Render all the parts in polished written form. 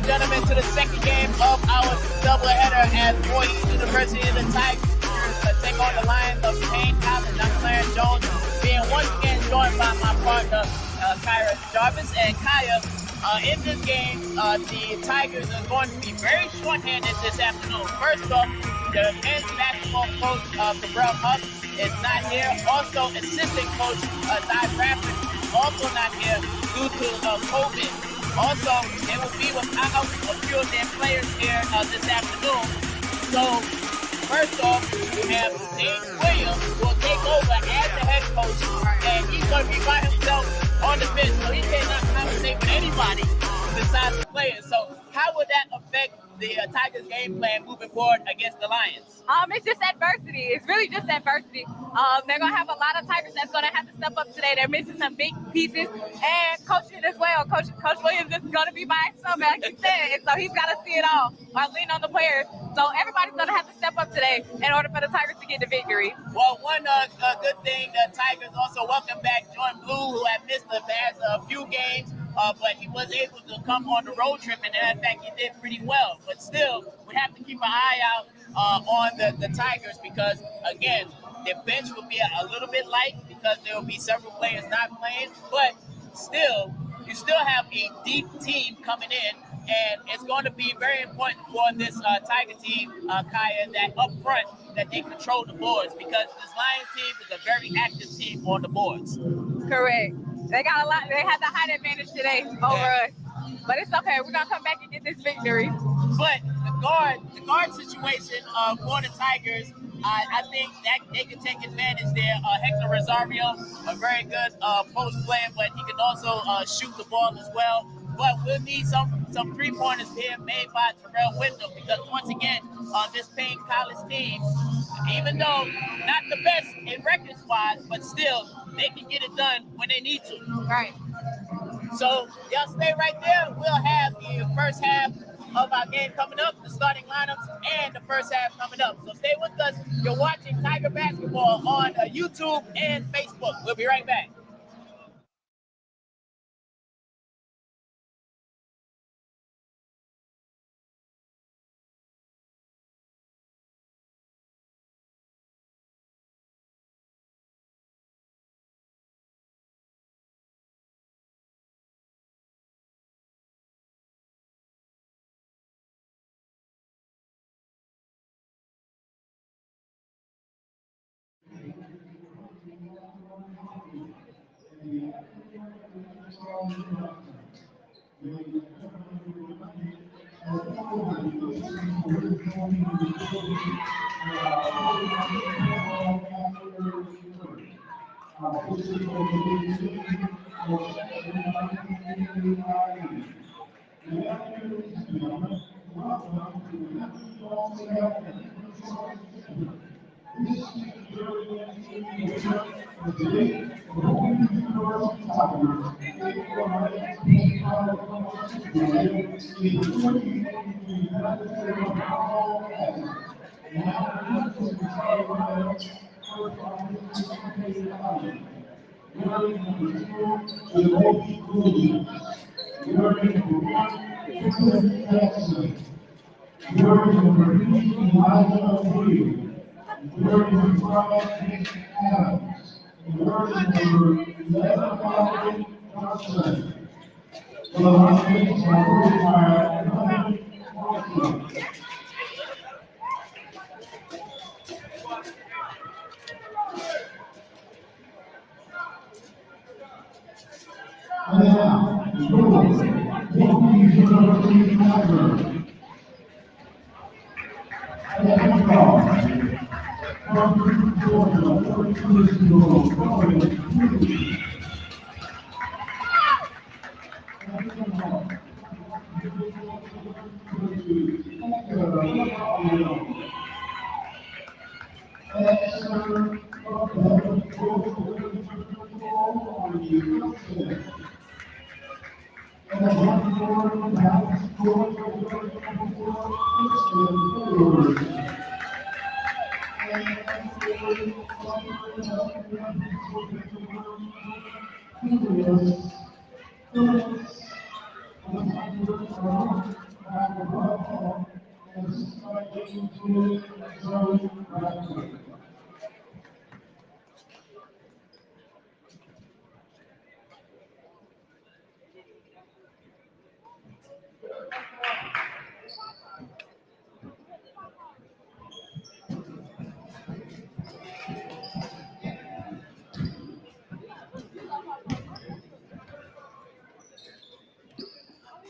gentlemen, to the second game of our doubleheader at Voorhees University. The Tigers take on the Lions of Paine College. I'm Clarence Jones, being once again joined by my partner, Kyra Jarvis. And Kaya, in this game, the Tigers are going to be very short-handed this afternoon. First off, the men's basketball coach, Cabral Huff, is not here. Also, assistant coach, Di Bradford, is also not here due to COVID. Also, they will be without a few of their players here this afternoon. So, first off, we have James Williams, who will take over as the head coach, and he's going to be by himself on the bench, so he cannot conversate with anybody besides the players. So, how would that affect the Tigers' game plan moving forward against the Lions? It's just adversity. It's really just adversity. They're going to have a lot of Tigers that's going to have to step up today. They're missing some big pieces, and coaching as well. Coach Williams is going to be by himself, like you said, and so he's got to see it all or lean on the players. So everybody's going to have to step up today in order for the Tigers to get the victory. Well, one good thing, the Tigers also welcome back Jordan Blue, who had missed the past few games. But he was able to come on the road trip, and in fact, he did pretty well. But still, we have to keep an eye out on the Tigers because, again, their bench will be a little bit light because there will be several players not playing. But still, you still have a deep team coming in, and it's going to be very important for this Tiger team, Kaya, that up front, that they control the boards because this Lions team is a very active team on the boards. Correct. They got a lot. They had the height advantage today over us, but it's okay. We're gonna come back and get this victory. But the guard situation for the Tigers, I think that they can take advantage there. Hector Rosario, a very good post player, but he can also shoot the ball as well. But we'll need some three-pointers here made by Terrell Wyndham because once again, this Paine College team, even though not the best in records-wise, but still they can get it done when they need to. Right. So y'all stay right there. We'll have the first half of our game coming up, the starting lineups, and the first half coming up. So stay with us. You're watching Tiger Basketball on YouTube and Facebook. We'll be right back.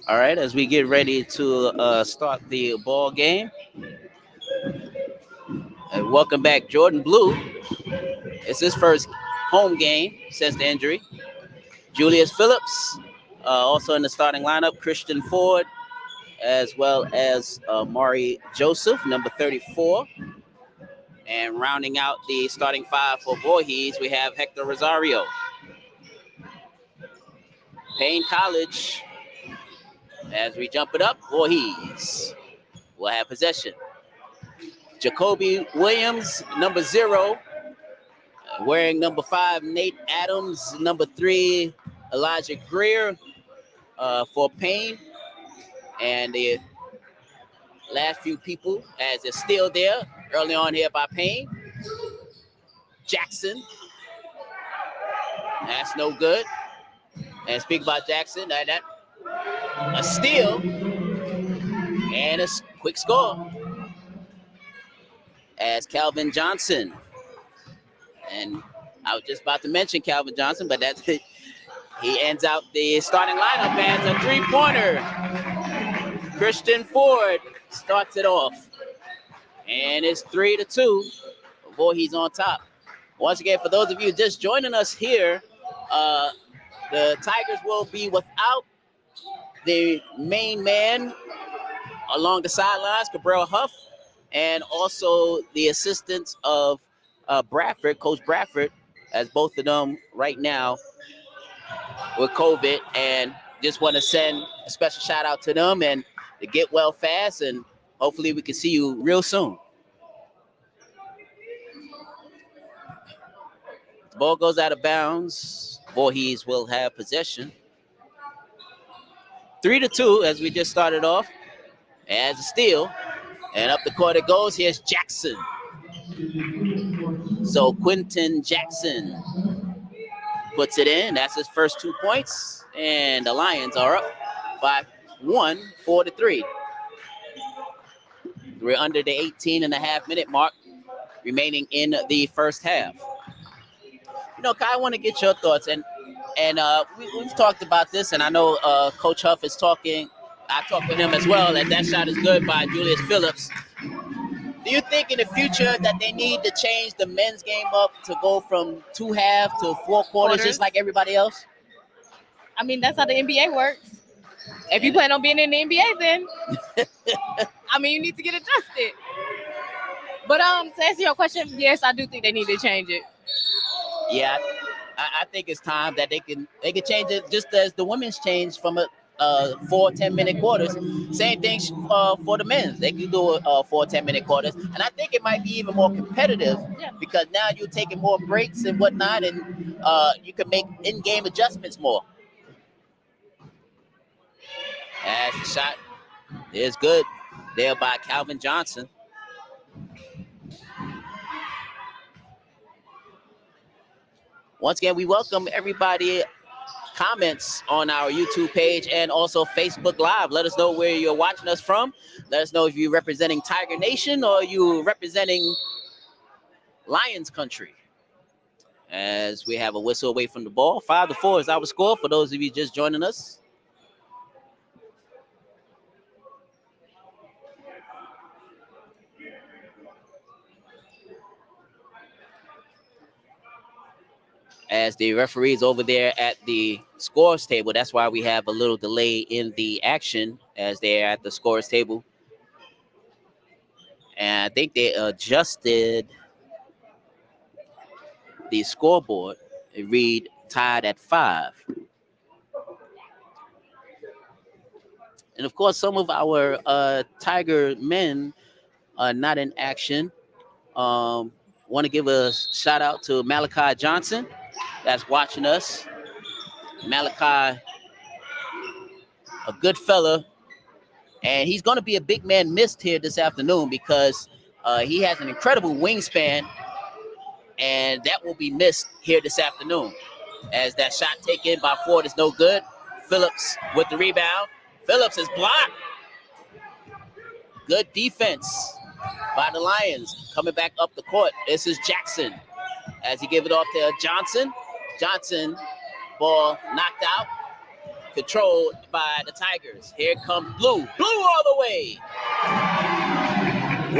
All right, as we get ready to start the ball game, welcome back, Jordan Blue. It's his first home game since the injury. Julius Phillips, also in the starting lineup. Christian Ford, as well as Mari Joseph, number 34. And rounding out the starting five for Voorhees, we have Hector Rosario. Paine College, as we jump it up, Voorhees will have possession. Jacoby Williams, number 0. Wearing number 5, Nate Adams. Number 3, Elijah Greer for Paine. And the last few people, as they're still there, early on here by Paine. Jackson. That's no good. And speak about Jackson, that a steal and a quick score as Calvin Johnson. And I was just about to mention Calvin Johnson, but that's it. He ends out the starting lineup as a 3-pointer. Christian Ford starts it off. And it's 3-2. Voorhees on top. Once again, for those of you just joining us here, the Tigers will be without the main man along the sidelines, Cabral Huff, and also the assistants of Bradford, Coach Bradford, as both of them right now with COVID. And just want to send a special shout out to them and to get well fast, and hopefully we can see you real soon. The ball goes out of bounds. Voorhees will have possession. 3-2 as we just started off. As a steal. And up the court it goes. Here's Jackson. So Quentin Jackson puts it in. That's his first 2 points. And the Lions are up by 1, 4-3. We're under the 18.5-minute mark remaining in the first half. You know, Kai, I want to get your thoughts. And we've talked about this, and I know Coach Huff is talking. I talked with him as well, and that shot is good by Julius Phillips. Do you think in the future that they need to change the men's game up to go from 2 halves to 4 quarters, just like everybody else? I mean, that's how the NBA works. If you plan on being in the NBA, then I mean, you need to get adjusted. But to answer your question, yes, I do think they need to change it. Yeah, I think it's time that they can change it, just as the women's changed from a 4 10-minute quarters. Same thing for the men's. They can do 4 10-minute quarters, and I think it might be even more competitive because now you're taking more breaks and whatnot, and you can make in-game adjustments more. As the shot is good there by Calvin Johnson. Once again, we welcome everybody. Comments on our YouTube page and also Facebook Live. Let us know where you're watching us from. Let us know if you're representing Tiger Nation or you representing Lions Country. As we have a whistle away from the ball. 5-4 is our score for those of you just joining us. As the referees over there at the scores table, that's why we have a little delay in the action as they're at the scores table. And I think they adjusted the scoreboard. It read tied at 5. And of course, some of our Tiger men are not in action. Want to give a shout out to Malachi Johnson that's watching us. Malachi, a good fella, And he's going to be a big man missed here this afternoon because he has an incredible wingspan, and that will be missed here this afternoon. As that shot taken by Ford is no good. Phillips with the rebound. Phillips is blocked. Good defense by the Lions. Coming back up the court. This is Jackson as he give it off to Johnson. Johnson, ball knocked out. Controlled by the Tigers. Here comes Blue. Blue all the way.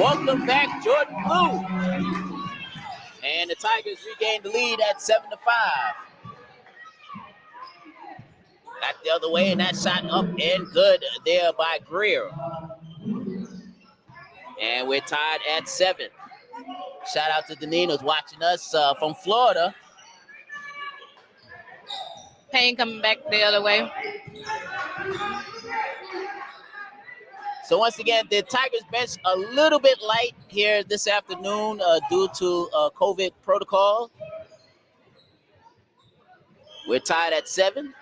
Welcome back, Jordan Blue. And the Tigers regained the lead at 7-5. Back the other way, and that shot up and good there by Greer. And we're tied at 7. Shout out to Danino's watching us from Florida. Paine coming back the other way. So once again, the Tigers bench a little bit light here this afternoon due to COVID protocol. We're tied at 7.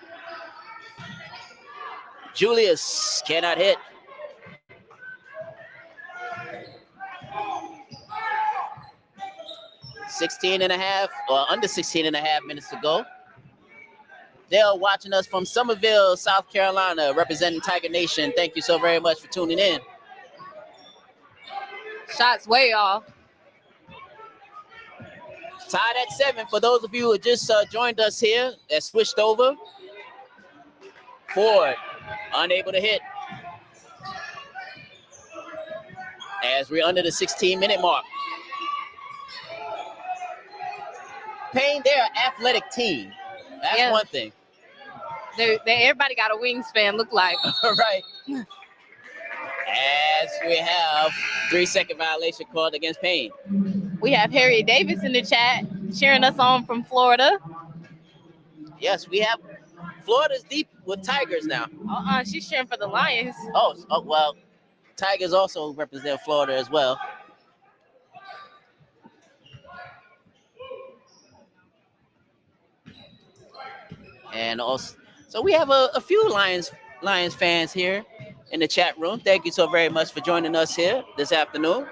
Julius cannot hit. Under 16 and a half minutes to go. They're watching us from Summerville, South Carolina, representing Tiger Nation. Thank you so very much for tuning in. Shots way off. Tied at 7. For those of you who just joined us here, that switched over. Ford, unable to hit. As we're under the 16-minute mark. Paine, they're an athletic team. That's one thing. Everybody got a wingspan, look like. Right. As we have 3-second violation called against Paine. We have Harriet Davis in the chat cheering us on from Florida. Yes, we have Florida's deep with Tigers now. She's cheering for the Lions. Oh, well, Tigers also represent Florida as well. And also, so we have a few Lions fans here in the chat room. Thank you so very much for joining us here this afternoon.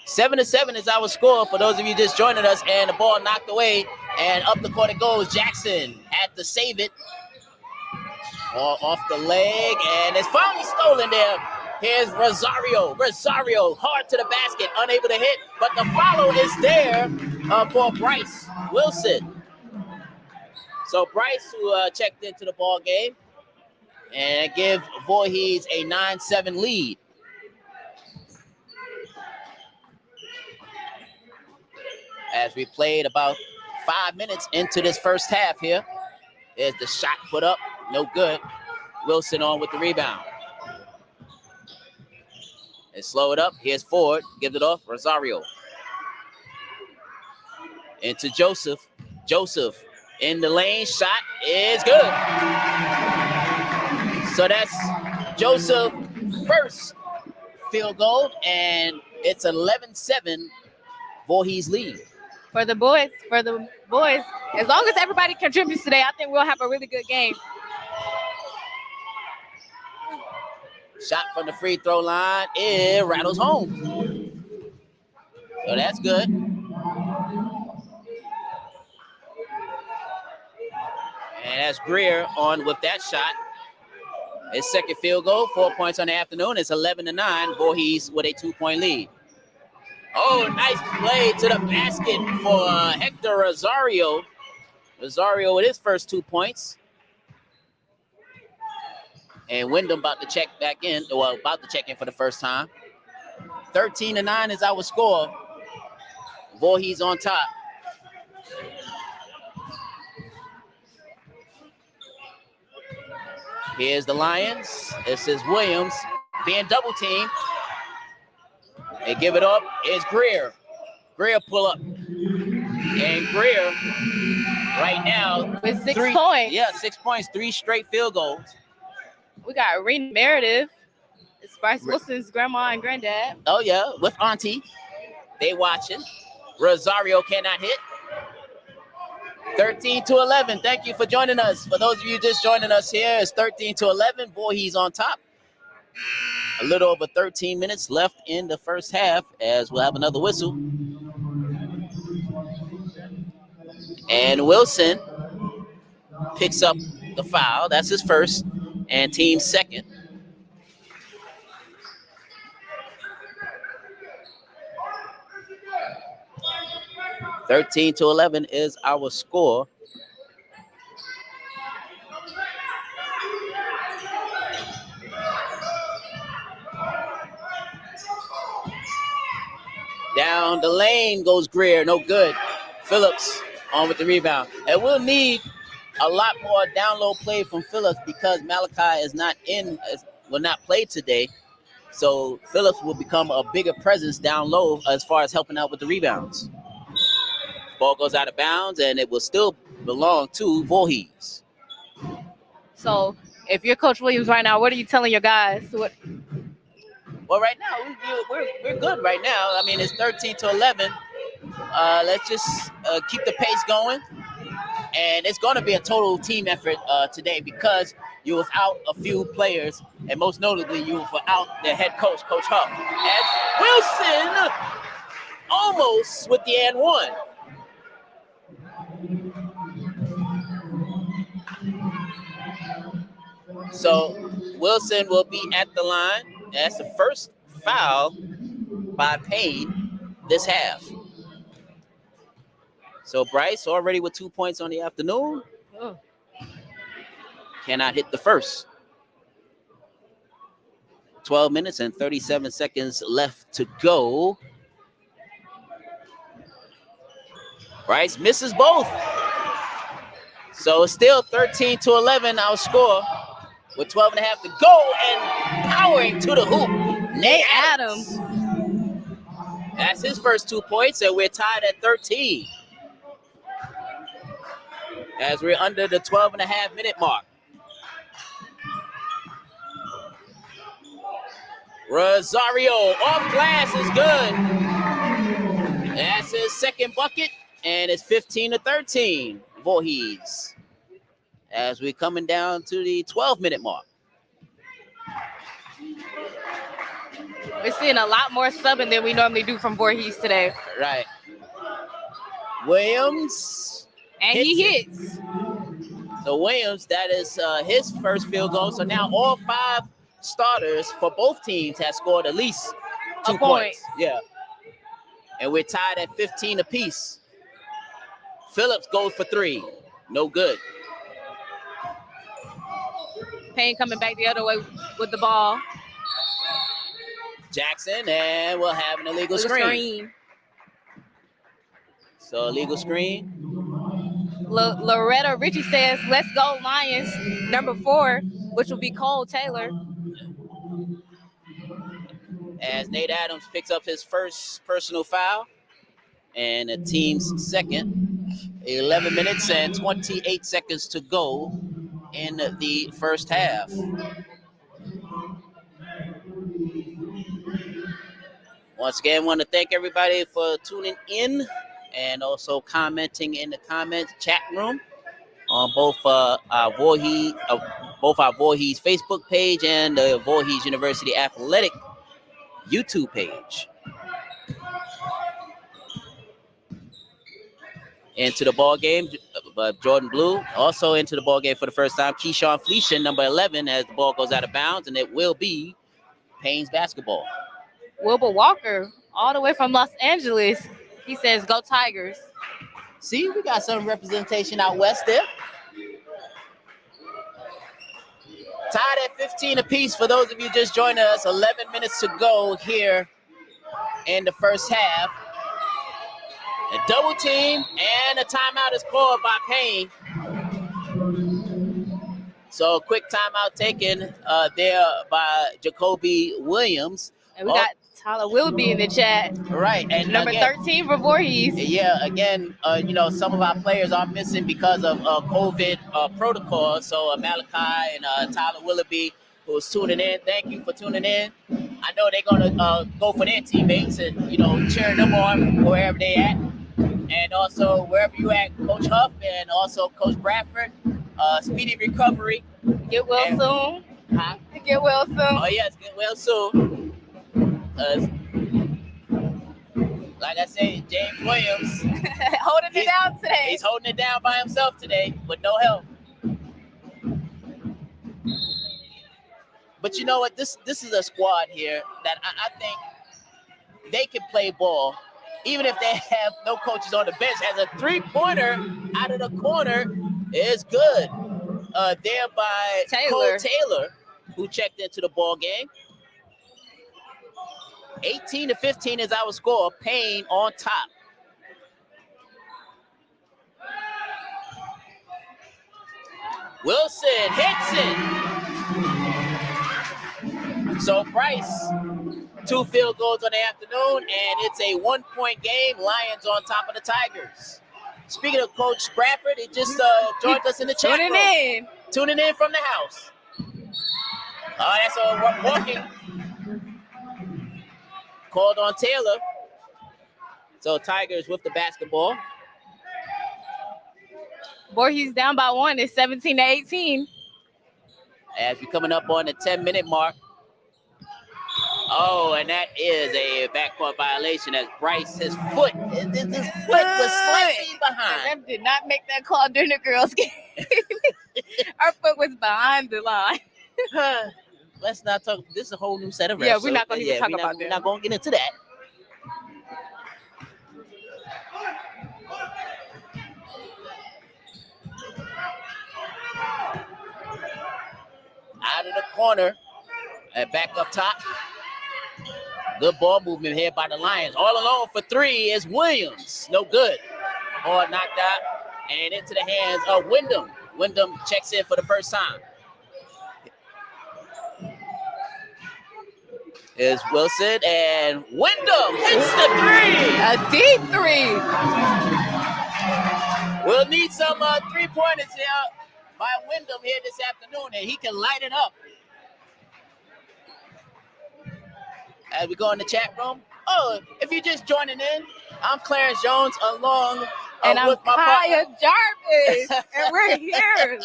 7-7 is our score for those of you just joining us, and the ball knocked away, and up the court it goes. Jackson had to save it. Ball off the leg, and it's finally stolen there. Here's Rosario. Rosario hard to the basket, unable to hit, but the follow is there for Bryce Wilson. So Bryce, who checked into the ball game, and give Voorhees a 9-7 lead. As we played about 5 minutes into this first half here. There's the shot put up, no good. Wilson on with the rebound. They slow it up. Here's Ford, gives it off. Rosario. Into Joseph. Joseph in the lane, shot is good. So that's Joseph's first field goal, and it's 11-7 Voorhees lead. For the boys, as long as everybody contributes today, I think we'll have a really good game. Shot from the free throw line, it rattles home. So that's good. And that's Greer on with that shot. His second field goal, 4 points on the afternoon. It's 11-9. Voorhees with a 2-point lead. Oh, nice play to the basket for Hector Rosario. Rosario with his first 2 points. And Wyndham about to check back in. Well, about to check in for the first time. 13-9 is our score. Voorhees on top. Here's the Lions. This is Williams being double teamed. They give it up. It's Greer. Greer pull up. And Greer right now with 6 points. Yeah, 6 points, 3 straight field goals. We got Rena Meredith. It's Bryce Wilson's grandma and granddad. Oh yeah, with Auntie. They watching. Rosario cannot hit. 13-11. Thank you for joining us. For those of you just joining us here, it's 13-11. Voorhees on top. A little over 13 minutes left in the first half as we'll have another whistle. And Wilson picks up the foul. That's his first and team's second. (13-11) is our score. Down the lane goes Greer. No good. Phillips on with the rebound. And we'll need a lot more down low play from Phillips because Malachi is not will not play today. So Phillips will become a bigger presence down low as far as helping out with the rebounds. Ball goes out of bounds, and it will still belong to Voorhees. So if you're Coach Williams right now, what are you telling your guys? Well, right now, we're good right now. I mean, it's 13-11. Let's just keep the pace going. And it's going to be a total team effort today because you were without a few players, and most notably, you were without the head coach, Coach Huff. As Wilson almost with the and one. So Wilson will be at the line. That's the first foul by Paine this half. So Bryce already with 2 points on the afternoon. Cannot hit the first. 12 minutes and 37 seconds left to go. Bryce misses both. So it's still 13-11 our score with 12 and a half to go and powering to the hoop. Nate Adams. That's his first 2 points, and we're tied at 13 as we're under the 12 and a half minute mark. Rosario off glass is good. That's his second bucket, and it's 15-13 Voorhees as we're coming down to the 12-minute mark. We're seeing a lot more subbing than we normally do from Voorhees today. Right. Williams. And he hits. So Williams, that is his first field goal. So now all 5 starters for both teams have scored at least 2 points. Yeah. And we're tied at 15 apiece. Phillips goes for 3. No good. Paine coming back the other way with the ball. Jackson, and we'll have an illegal screen. So illegal screen. Loretta Ritchie says, let's go Lions, number 4, which will be Cole Taylor. As Nate Adams picks up his first personal foul and the team's second. 11 minutes and 28 seconds to go in the first half. Once again, I want to thank everybody for tuning in and also commenting in the comments chat room on both our Voorhees Facebook page and the Voorhees University Athletic YouTube page. Into the ball game, Jordan Blue also into the ball game for the first time. Keyshawn Fleecian, number 11, as the ball goes out of bounds, and it will be Paine's basketball. Wilbur Walker, all the way from Los Angeles, he says, go Tigers. See, we got some representation out west there. Tied at 15 apiece for those of you just joining us. 11 minutes to go here in the first half. A double team and a timeout is called by Paine. So a quick timeout taken there by Jacoby Williams. And we got Tyler Willoughby in the chat. Right. And number again, 13 for Voorhees. Yeah, again, some of our players are missing because of COVID protocol. So Malachi and Tyler Willoughby, who's tuning in, thank you for tuning in. I know they're going to go for their teammates and, cheering them on wherever they're at. And And also, wherever you at, Coach Huff and also Coach Bradford, speedy recovery. Get well soon. Huh? Get well soon. Oh, yes, get well soon. Like I said, James Williams. Holding it down today. He's holding it down by himself today with no help. But you know what? This is a squad here that I think they can play ball, even if they have no coaches on the bench. As a three-pointer out of the corner is good. There by Cole Taylor, who checked into the ball game. 18-15 is our score. Paine on top. Wilson hits it. So Bryce, 2 field goals on the afternoon, and it's a 1-point game. Lions on top of the Tigers. Speaking of Coach Bradford, he just joined us in the chat room. Tuning in from the house. That's all walking. Called on Taylor. So Tigers with the basketball. Voorhees down by 1. It's 17-18. As we're coming up on the 10-minute mark. Oh, and that is a backcourt violation as Bryce, his foot was slightly behind. Ref did not make that call during the girls' game. Our foot was behind the line. Let's not talk. This is a whole new set of refs. Yeah, we're not going to even talk about that. We're not going to get into that. Out of the corner and back up top. Good ball movement here by the Lions. All alone for 3 is Williams. No good. Ball knocked out and into the hands of Wyndham. Wyndham checks in for the first time. Is Wilson, and Wyndham hits the 3. A deep 3. We'll need some 3-pointers here by Wyndham here this afternoon, and he can light it up. As we go in the chat room. Oh, if you're just joining in, I'm Clarence Jones along and I'm with my Kaya Jarvis, and we're here.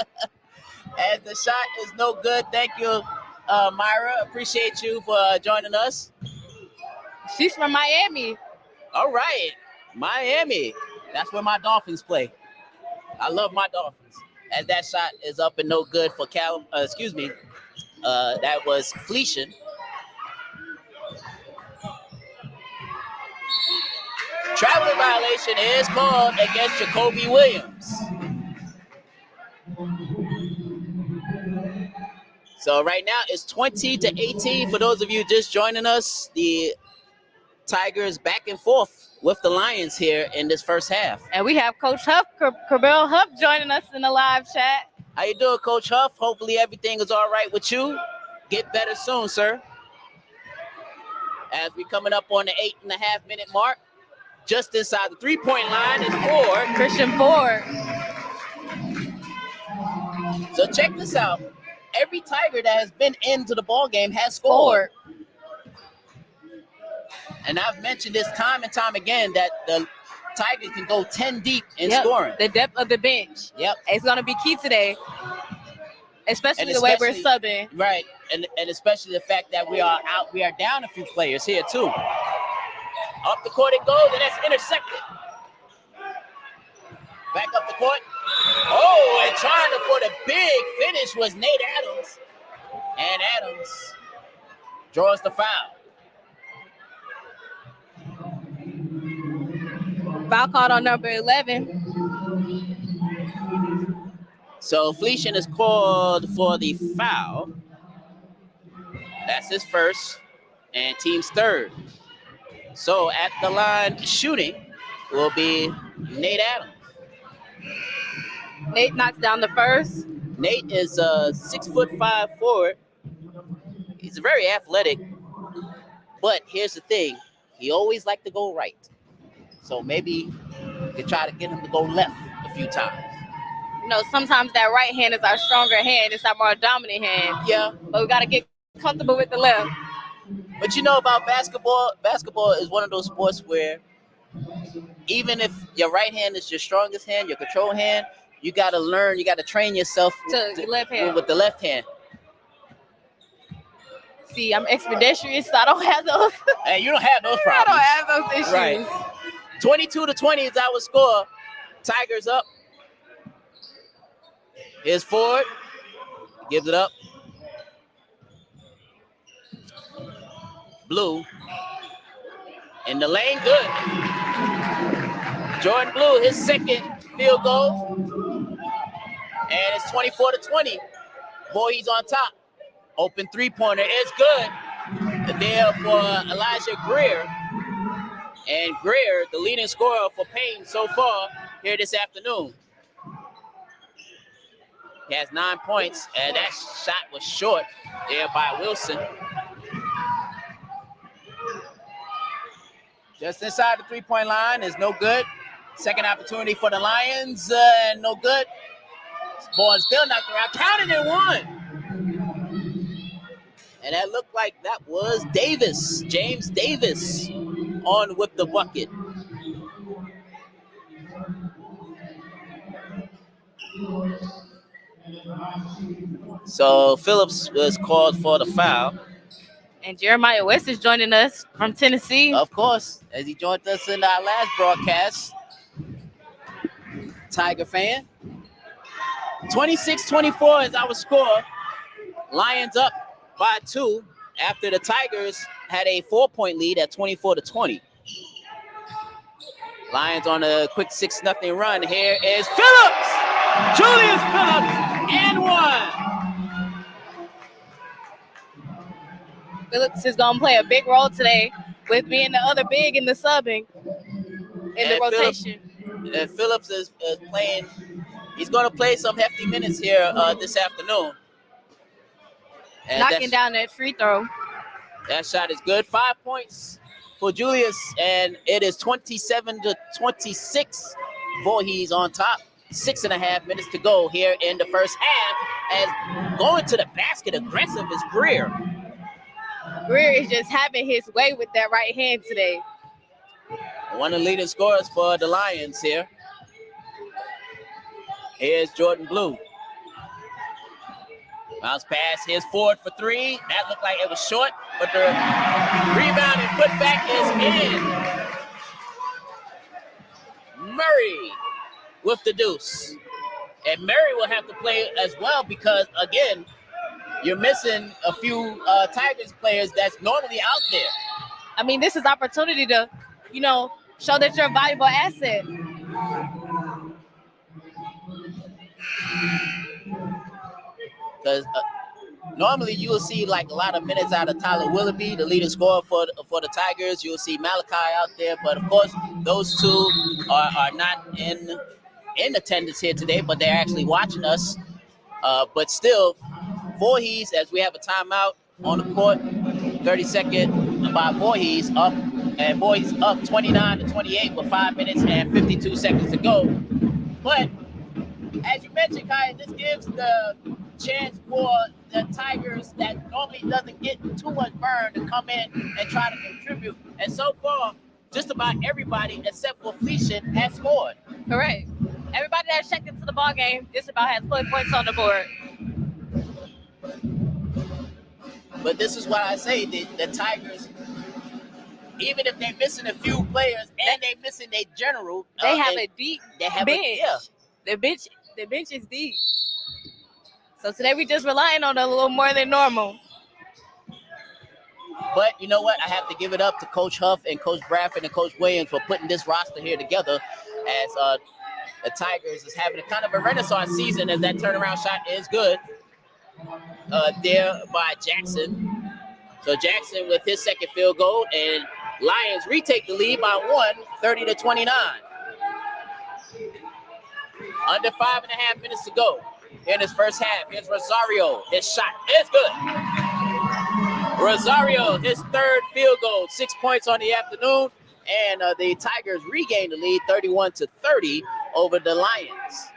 As the shot is no good. Thank you, Myra. Appreciate you for joining us. She's from Miami. All right, Miami. That's where my Dolphins play. I love my Dolphins. As that shot is up and no good for Cal. That was Fleetian. Traveling violation is called against Jacoby Williams. So right now it's 20-18 for those of you just joining us. The Tigers back and forth with the Lions here in this first half. And we have Coach Huff, Cabell Huff, joining us in the live chat. How you doing, Coach Huff? Hopefully everything is all right with you. Get better soon, sir. As we coming up on the 8.5-minute mark. Just inside the 3-point line is Ford. Christian Ford. So check this out. Every Tiger that has been into the ball game has scored. And I've mentioned this time and time again that the Tigers can go 10 deep in scoring. The depth of the bench. Yep. It's going to be key today, especially the way we're subbing. Right. And especially the fact that we are down a few players here too. Up the court it goes, and that's intercepted. Back up the court. Oh, and trying for the big finish was Nate Adams. And Adams draws the foul. Foul called on number 11. So Fleetian is called for the foul. That's his first, and team's third. So at the line shooting will be Nate Adams. Nate knocks down the first. Nate is a 6'5" forward. He's very athletic, but here's the thing: he always liked to go right. So maybe you could try to get him to go left a few times. You know, sometimes that right hand is our stronger hand. It's our more dominant hand. Yeah, but we got to get comfortable with the left. But you know about basketball is one of those sports where even if your right hand is your strongest hand, your control hand, you got to learn, you got to train yourself left hand. with the left hand. See, I'm expeditious, so I don't have those. Hey, you don't have those problems. I don't have those issues. Right. 22-20 is our score. Tigers up. Here's Ford. Gives it up. Blue. In the lane, good. Jordan Blue, his second field goal. And it's 24-20. Voorhees on top. Open three-pointer is good. There for Elijah Greer. And Greer, the leading scorer for Paine so far here this afternoon. He has 9 points, and that shot was short there by Wilson. Just inside the three-point line is no good. Second opportunity for the Lions, no good. Ball still knocked around, counted and one. And that looked like that was Davis, James Davis, on with the bucket. So Phillips was called for the foul. And Jeremiah West is joining us from Tennessee. Of course, as he joined us in our last broadcast. Tiger fan. 26-24 is our score. Lions up by 2 after the Tigers had a 4-point lead at 24-20. Lions on a quick 6-0 run. Here is Phillips! Julius Phillips and one. Phillips is going to play a big role today with being the other big in the subbing in the rotation. Phillips is playing. He's going to play some hefty minutes here this afternoon. And knocking down that free throw. That shot is good. 5 points for Julius, and it is 27-26. Voorhees on top. 6.5 minutes to go here in the first half. As going to the basket aggressive is Greer. Greer is just having his way with that right hand today. One of the leading scorers for the Lions here. Here's Jordan Blue. Bounce pass. Here's Ford for three. That looked like it was short, but the rebound and putback is in. Murray with the deuce. And Murray will have to play as well because, again, you're missing a few Tigers players that's normally out there. I mean, this is opportunity to, show that you're a valuable asset. Because normally you will see like a lot of minutes out of Tyler Willoughby, the leading scorer for the Tigers. You'll see Malachi out there, but of course those two are not in attendance here today, but they're actually watching us. But still, Voorhees, as we have a timeout on the court, 30-second by Voorhees up, and Voorhees up 29-28 with 5 minutes and 52 seconds to go. But as you mentioned, Kai, this gives the chance for the Tigers that normally doesn't get too much burn to come in and try to contribute. And so far, just about everybody except for Fleecian has scored. Correct. Everybody that's checked into the ball game just about has put points on the board. But this is what I say, the Tigers, even if they're missing a few players and they're missing their general, they have a deep bench. The bench is deep. So today we just relying on a little more than normal. But you know what? I have to give it up to Coach Huff and Coach Bradford and Coach Williams for putting this roster here together as the Tigers is having a kind of a renaissance season as that turnaround shot is good there by Jackson. So Jackson with his second field goal, and Lions retake the lead by 30-29. Under 5.5 minutes to go in his first half. Here's Rosario. His shot is good. Rosario, his third field goal, 6 points on the afternoon. And the Tigers regain the lead 31-30 over the Lions.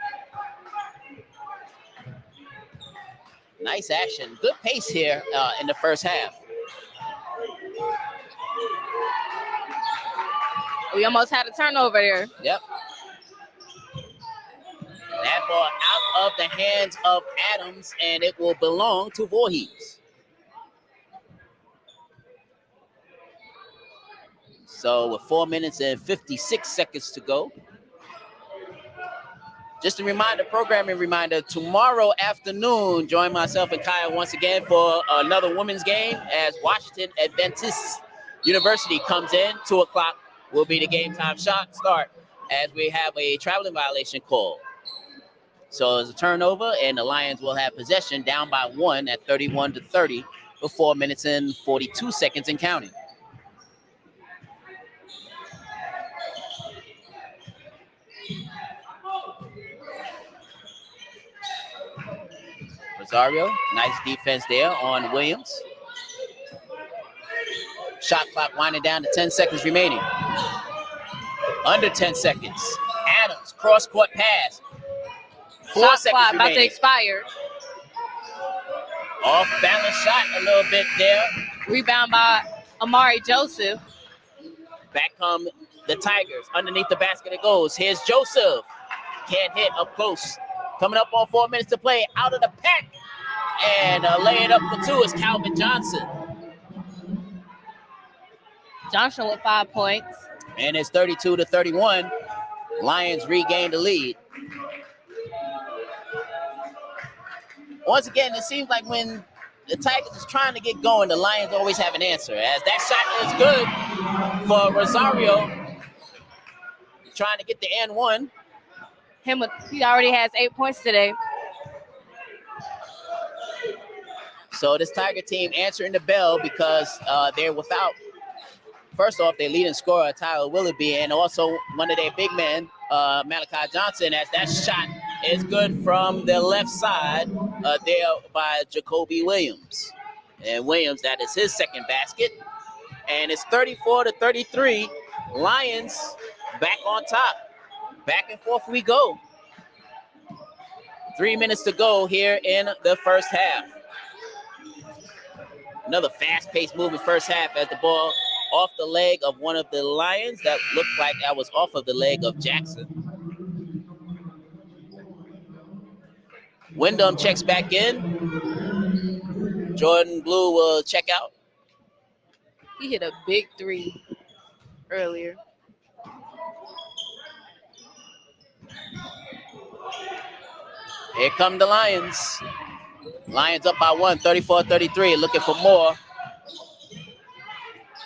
Nice action. Good pace here in the first half. We almost had a turnover there. Yep. That ball out of the hands of Adams, and it will belong to Voorhees. So with 4 minutes and 56 seconds to go. Just a reminder, programming reminder, tomorrow afternoon, join myself and Kaya once again for another women's game as Washington Adventist University comes in. 2 o'clock will be the game time shot start as we have a traveling violation call. So it's a turnover, and the Lions will have possession down by 1 at 31-30 with 4 minutes and 42 seconds and counting. Rosario, nice defense there on Williams. Shot clock winding down to 10 seconds remaining. Under 10 seconds. Adams, cross-court pass. 4 Shot seconds clock remaining. about to expire. Off-balance shot a little bit there. Rebound by Amari Joseph. Back come the Tigers. Underneath the basket it goes. Here's Joseph. Can't hit up close. Coming up on 4 minutes to play. Out of the pack. And laying up for 2 is Calvin Johnson. Johnson with 5 points. And it's 32-31. Lions regain the lead. Once again, it seems like when the Tigers is trying to get going, the Lions always have an answer. As that shot is good for Rosario. Trying to get the N1. He already has 8 points today. So this Tiger team answering the bell because they're without, first off, their leading scorer, Tyler Willoughby, and also one of their big men, Malachi Johnson, as that shot is good from the left side there by Jacoby Williams. And Williams, that is his second basket. And it's 34-33. Lions back on top. Back and forth we go. 3 minutes to go here in the first half. Another fast-paced moving first half as the ball off the leg of one of the Lions. That looked like that was off of the leg of Jackson. Wyndham checks back in. Jordan Blue will check out. He hit a big 3 earlier. Here come the Lions. Lions up by 1, 34-33, looking for more.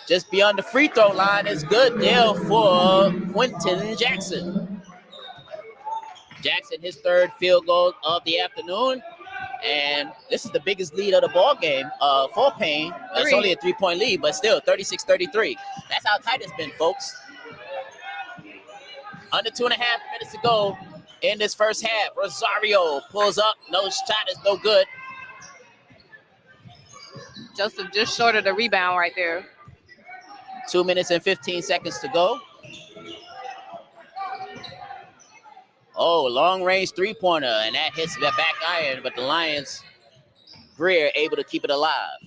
Just beyond the free throw line is good there for Quentin Jackson. Jackson, his third field goal of the afternoon. And this is the biggest lead of the ball game for Paine. It's only a 3-point lead, but still 36-33. That's how tight it's been, folks. Under 2.5 minutes to go in this first half. Rosario pulls up. No shot is no good. Joseph just short of the rebound right there. 2 minutes and 15 seconds to go. Oh, long-range three-pointer, and that hits the back iron, but the Lions, Greer, able to keep it alive.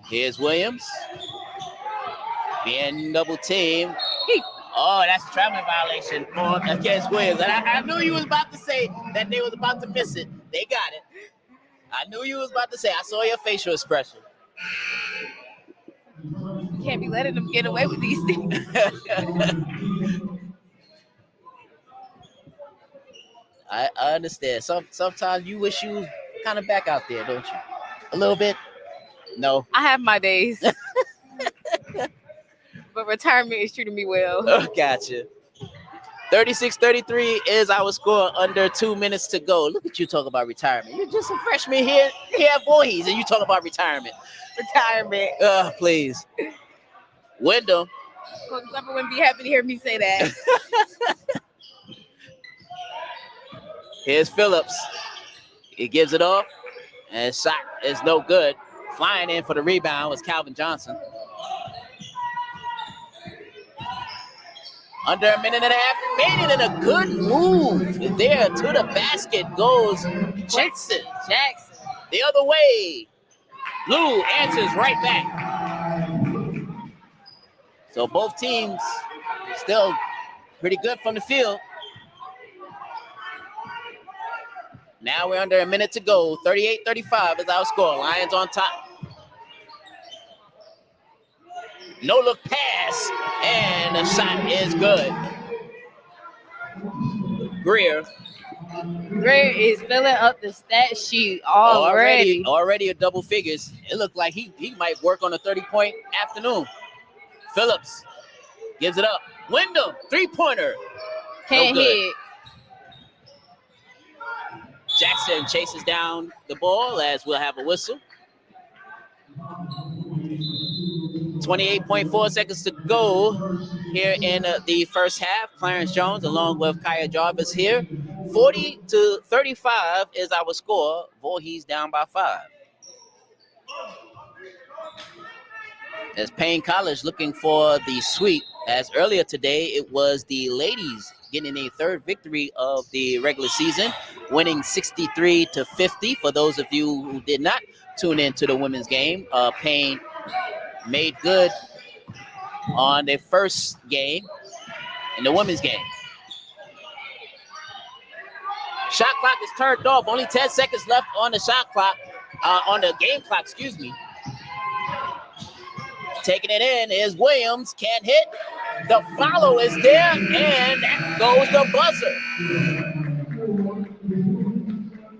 Here's Williams. Being double team. Oh, that's a traveling violation against Williams. And I knew you was about to say that they was about to miss it. They got it. I knew you was about to say. I saw your facial expression. Can't be letting them get away with these things. I understand. Sometimes you wish you was kind of back out there, don't you? A little bit? No. I have my days. But retirement is treating me well. Oh, gotcha. 36-33 is our score under 2 minutes to go. Look at you talking about retirement. You're just a freshman here at Voorhees, and you talk about retirement. Retirement. Please. Wyndham. Coach Clever wouldn't be happy to hear me say that. Here's Phillips. He gives it off, and shot is no good. Flying in for the rebound was Calvin Johnson. Under a minute and a half remaining, and a good move there to the basket goes Jackson. The other way. Blue answers right back. So both teams still pretty good from the field. Now we're under a minute to go. 38-35 is our score. Lions on top. No look pass, and the shot is good. Greer is filling up the stat sheet already. Already a double figures. It looked like he might work on a 30-point afternoon. Phillips gives it up. Wyndham, three-pointer. Can't hit. Jackson chases down the ball as we'll have a whistle. 28.4 seconds to go here in the first half. Clarence Jones along with Kaya Jarvis here. 40-35 is our score. Voorhees down by 5. As Paine College looking for the sweep, as earlier today it was the ladies getting a third victory of the regular season, winning 63-50. For those of you who did not tune into the women's game, Paine made good on their first game in the women's game. Shot clock is turned off. Only 10 seconds left on the shot clock, on the game clock, excuse me. Taking it in is Williams. Can't hit. The follow is there, and that goes the buzzer.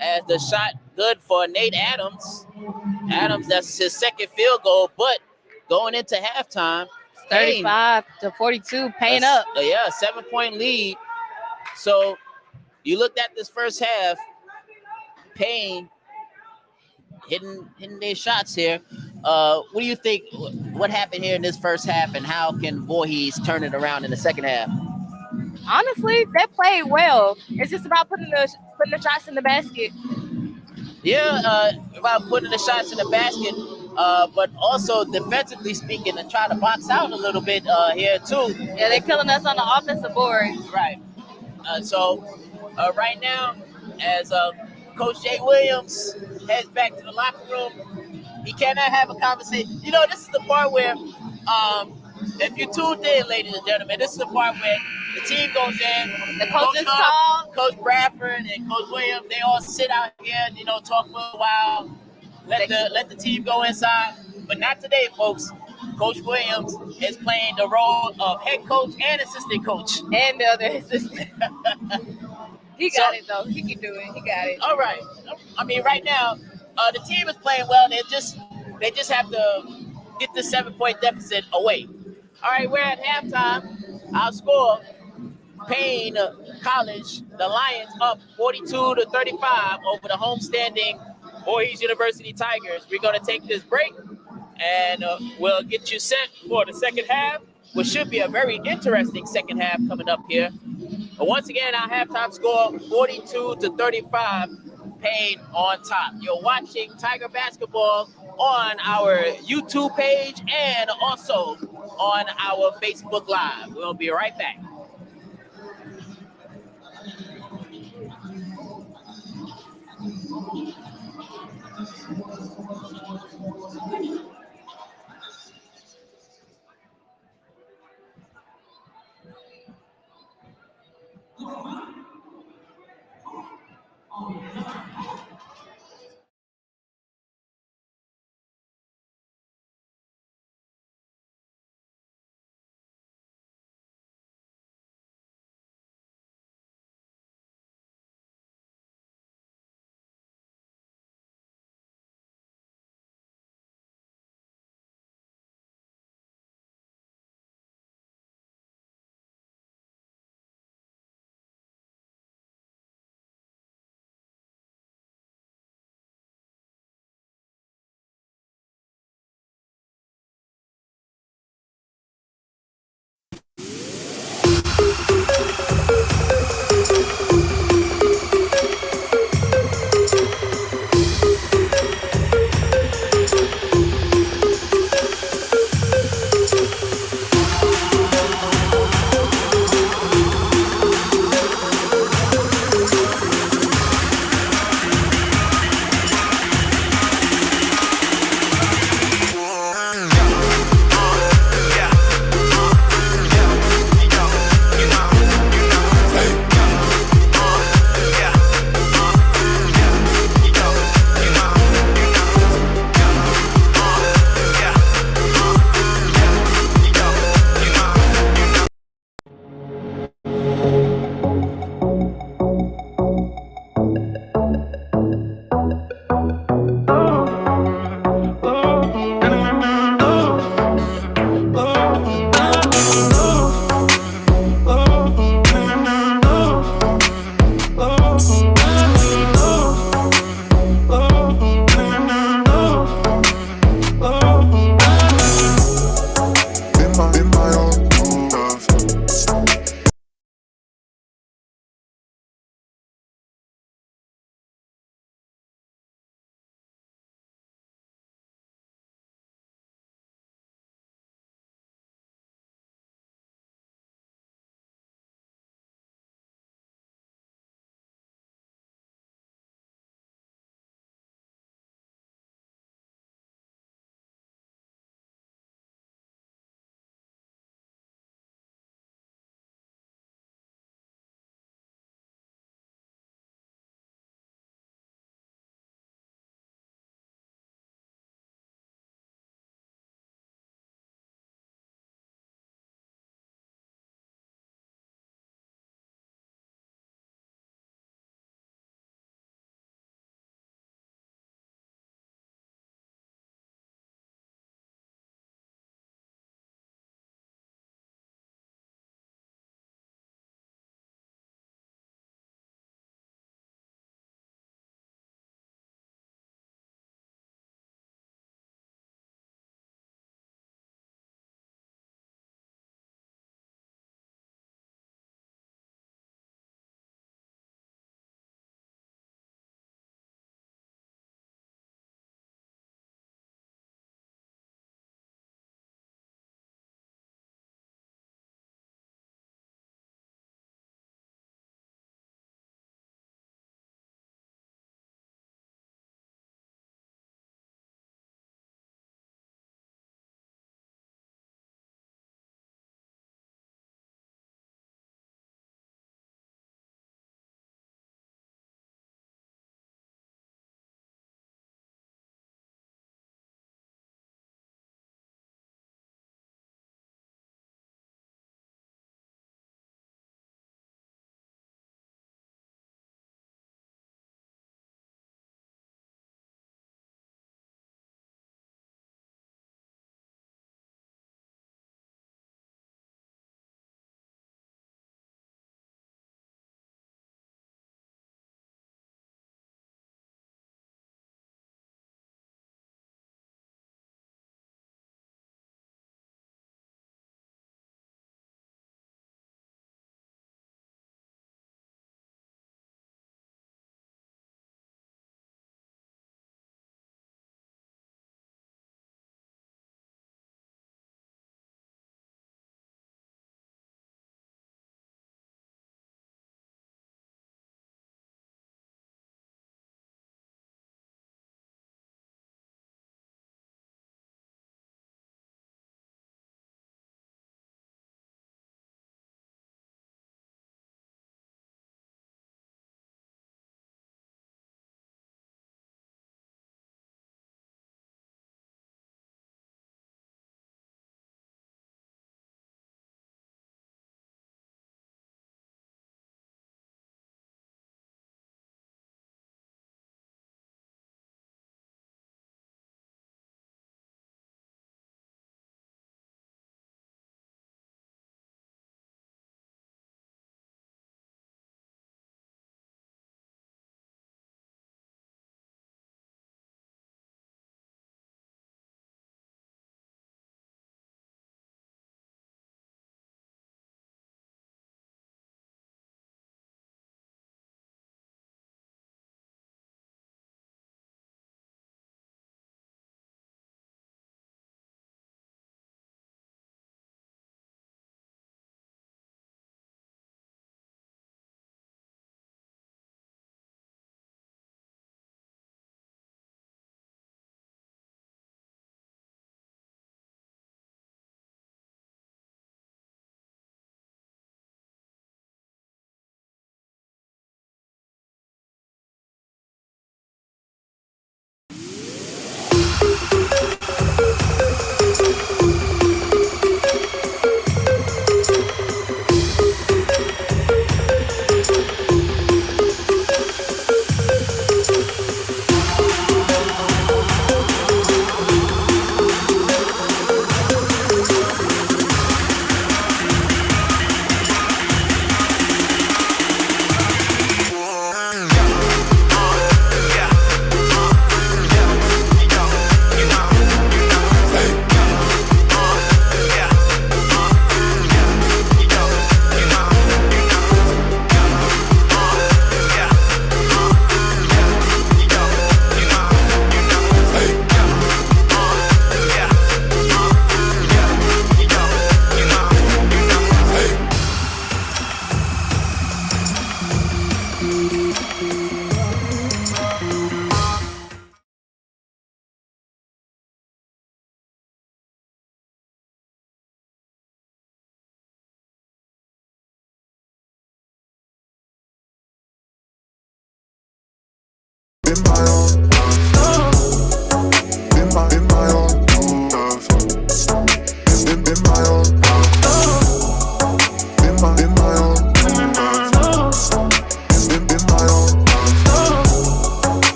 As the shot good for Nate Adams. Adams, that's his second field goal, but going into halftime, 35-42, Paine up. Yeah, 7-point lead. So you looked at this first half, Paine hitting their shots here. What do you think? What happened here in this first half, and how can Voorhees turn it around in the second half? Honestly, they played well. It's just about putting the shots in the basket. Yeah, about putting the shots in the basket, but also defensively speaking, and try to box out a little bit here too. Yeah, they're killing us on the offensive board. Right. So right now, as Coach Jay Williams heads back to the locker room, he cannot have a conversation. You know, this is the part where, if you tuned in, ladies and gentlemen, this is the part where the team goes in. The coaches talk. Coach Bradford and Coach Williams, they all sit out here, you know, talk for a while. Let the team go inside. But not today, folks. Coach Williams is playing the role of head coach and assistant coach. And the other assistant. He got it, though. He can do it. He got it. All right. I mean, right now, the team is playing well. They just have to get this 7-point deficit away. All right, we're at halftime. Our score, Paine College, the Lions up 42-35 over the homestanding Voorhees University Tigers. We're going to take this break, and we'll get you set for the second half, which should be a very interesting second half coming up here. But once again, our halftime score, 42-35, Paine on top. You're watching Tiger basketball on our YouTube page and also on our Facebook Live. We'll be right back.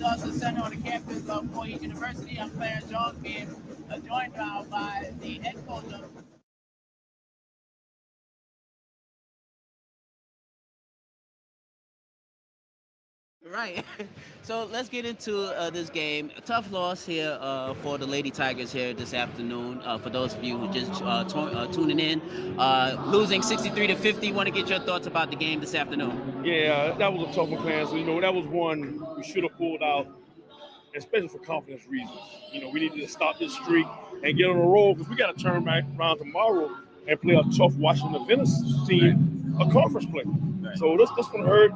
Dawson Center on the campus of Voorhees University. I'm Clarence Jones, being joined now by the head coach of Right. So let's get into this game. A tough loss here for the Lady Tigers here this afternoon. For those of you who just tuning in, losing 63 to 50. Want to get your thoughts about the game this afternoon? Yeah, that was a tough one, Clarence. That was one we should have pulled out, especially for confidence reasons. We needed to stop this streak and get on a roll because we got to turn back around tomorrow and play a tough Washington Venice team, a conference play. Right. So this one hurt.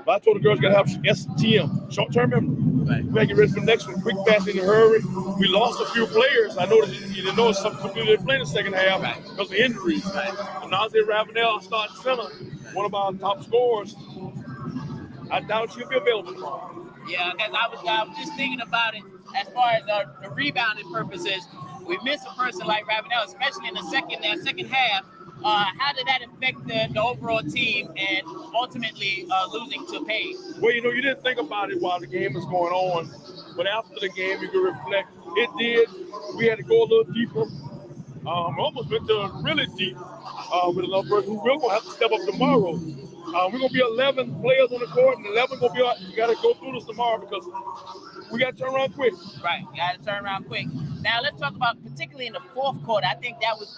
But I told the girls got to have STM, short-term memory. Right. We got to get ready for the next one, quick, fast, in a hurry. We lost a few players. I noticed you didn't know some people didn't play in the second half because of injuries. Right. Nazi Ravenel starting center, one of our top scorers. I doubt she'll be available tomorrow. Yeah, because I was just thinking about it as far as the rebounding purposes. We miss a person like Ravenel, especially in the second half. How did that affect the overall team and ultimately losing to Paine? Well, you didn't think about it while the game was going on, but after the game, you could reflect. It did. We had to go a little deeper. We almost went to really deep with another person who we're going to have to step up tomorrow. We're going to be 11 players on the court, and 11 going to be. We got to go through this tomorrow because we got to turn around quick. Right, got to turn around quick. Now let's talk about particularly in the fourth quarter. I think that was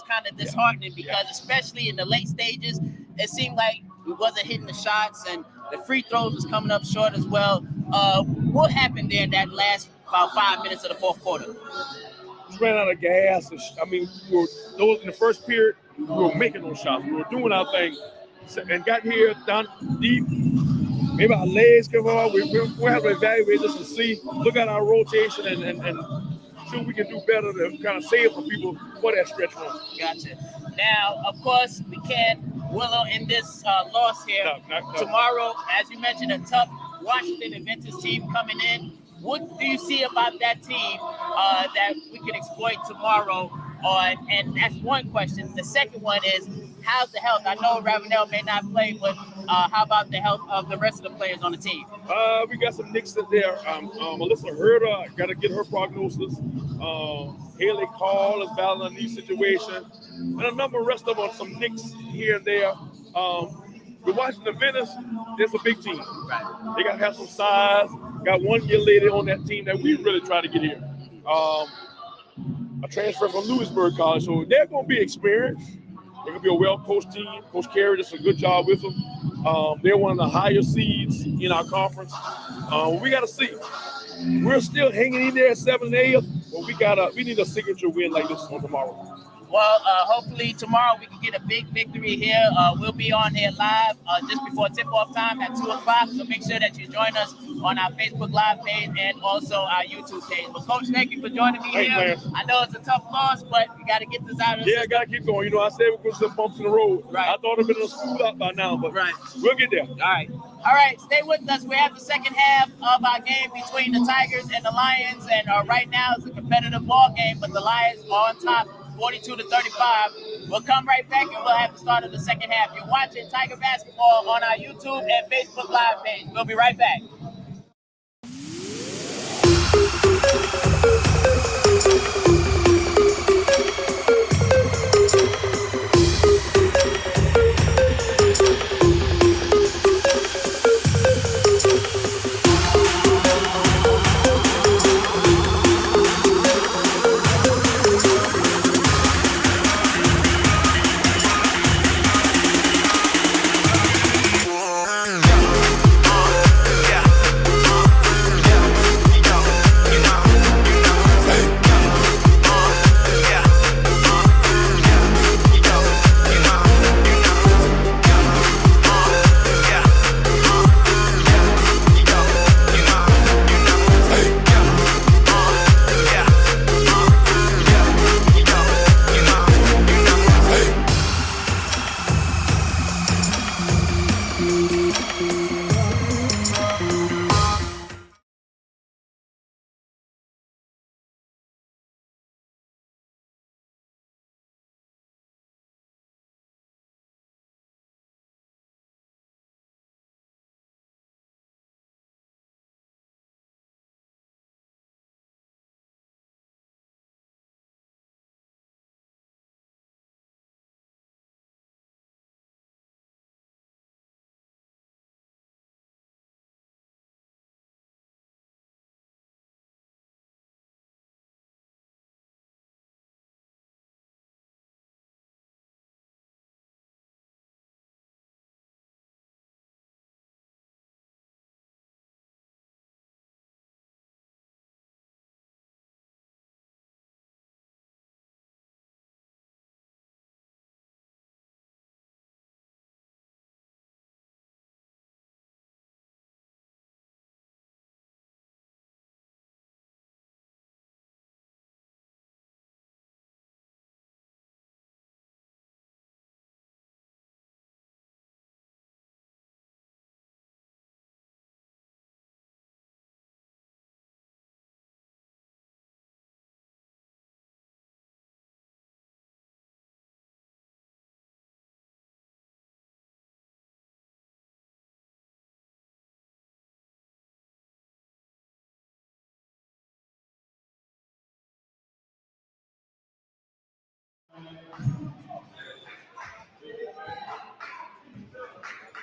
kind of disheartening because especially in the late stages, it seemed like we wasn't hitting the shots and the free throws was coming up short as well. What happened there in that last about 5 minutes of the fourth quarter? We ran out of gas. In the first period, we were making those shots. We were doing our thing and got here down deep. Maybe our legs came off. We have to evaluate this and see, look at our rotation and see what we can do better to kind of save some people for that stretch run. Gotcha. Now, of course, we can't wallow in this loss here. No. Tomorrow, as you mentioned, a tough Washington Adventist team coming in. What do you see about that team that we can exploit tomorrow? And that's one question. The second one is, how's the health? I know Ravenel may not play, but how about the health of the rest of the players on the team? We got some nicks in there. Melissa Herder, got to get her prognosis. Haley Call is battling a knee situation. And a number of rest of them on some nicks here and there. We're watching the Venice. It's a big team. Right. They got to have some size. Got one young lady on that team that we really try to get here. A transfer from Lewisburg College. So they're going to be experienced. They're going to be a well-coached team. Coach Carey does a good job with them. They're one of the higher seeds in our conference. We got to see. We're still hanging in there at 7th and 8th, but we need a signature win like this one tomorrow. Well, hopefully tomorrow we can get a big victory here. We'll be on here live just before tip-off time at 2 o'clock. So make sure that you join us on our Facebook Live page and also our YouTube page. But, Coach, thank you for joining me here. Clarence. I know it's a tough loss, but you got to get this out of the system. Got to keep going. I said we're going to some bumps in the road. Right. I thought it would have been smooth out by now, but we'll get there. All right, stay with us. We have the second half of our game between the Tigers and the Lions. And right now it's a competitive ball game, but the Lions are on top. 42 to 35. We'll come right back and we'll have the start of the second half. You're watching Tiger Basketball on our YouTube and Facebook Live page. We'll be right back.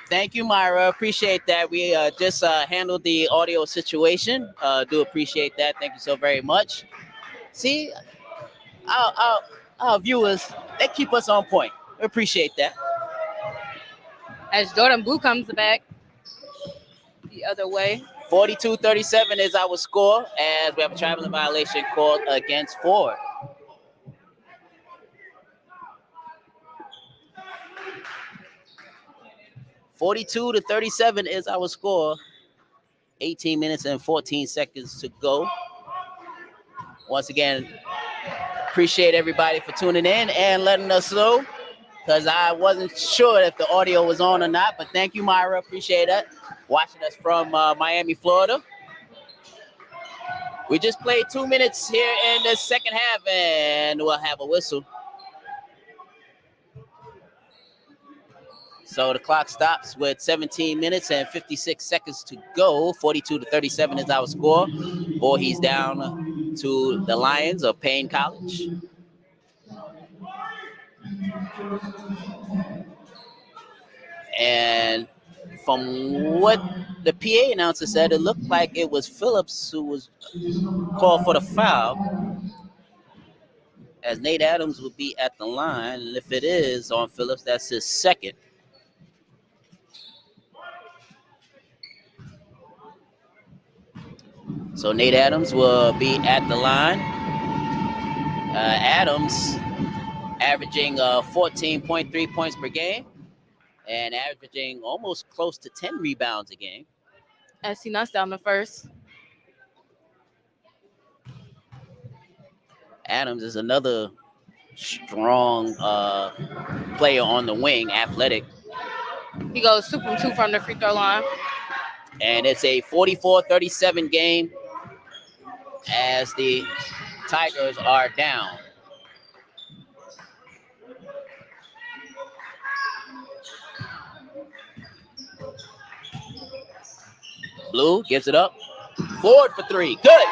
Thank you, Myra. Appreciate that. We just handled the audio situation. Do appreciate that. Thank you so very much. See, our, our, our viewers, they keep us on point. We appreciate that. As Jordan Blue comes back the other way. 42-37 is our score as we have a traveling violation called against Ford. (42-37) is our score. 18 minutes and 14 seconds to go. Once again, appreciate everybody for tuning in and letting us know, because I wasn't sure if the audio was on or not. But thank you, Myra. Appreciate it. Watching us from Miami, Florida. We just played 2 minutes here in the second half, and we'll have a whistle. So the clock stops with 17 minutes and 56 seconds to go. 42-37 is our score. Voorhees down to the Lions of Paine College. And from what the PA announcer said, it looked like it was Phillips who was called for the foul, as Nate Adams will be at the line. And if it is on Phillips, that's his second. So Nate Adams will be at the line. Adams averaging 14.3 points per game and averaging almost close to 10 rebounds a game. SC Nuts down the first. Adams is another strong player on the wing, athletic. He goes 2 from 2 from the free throw line. And it's a 44-37 game as the Tigers are down. Blue gives it up. Ford for three. Good.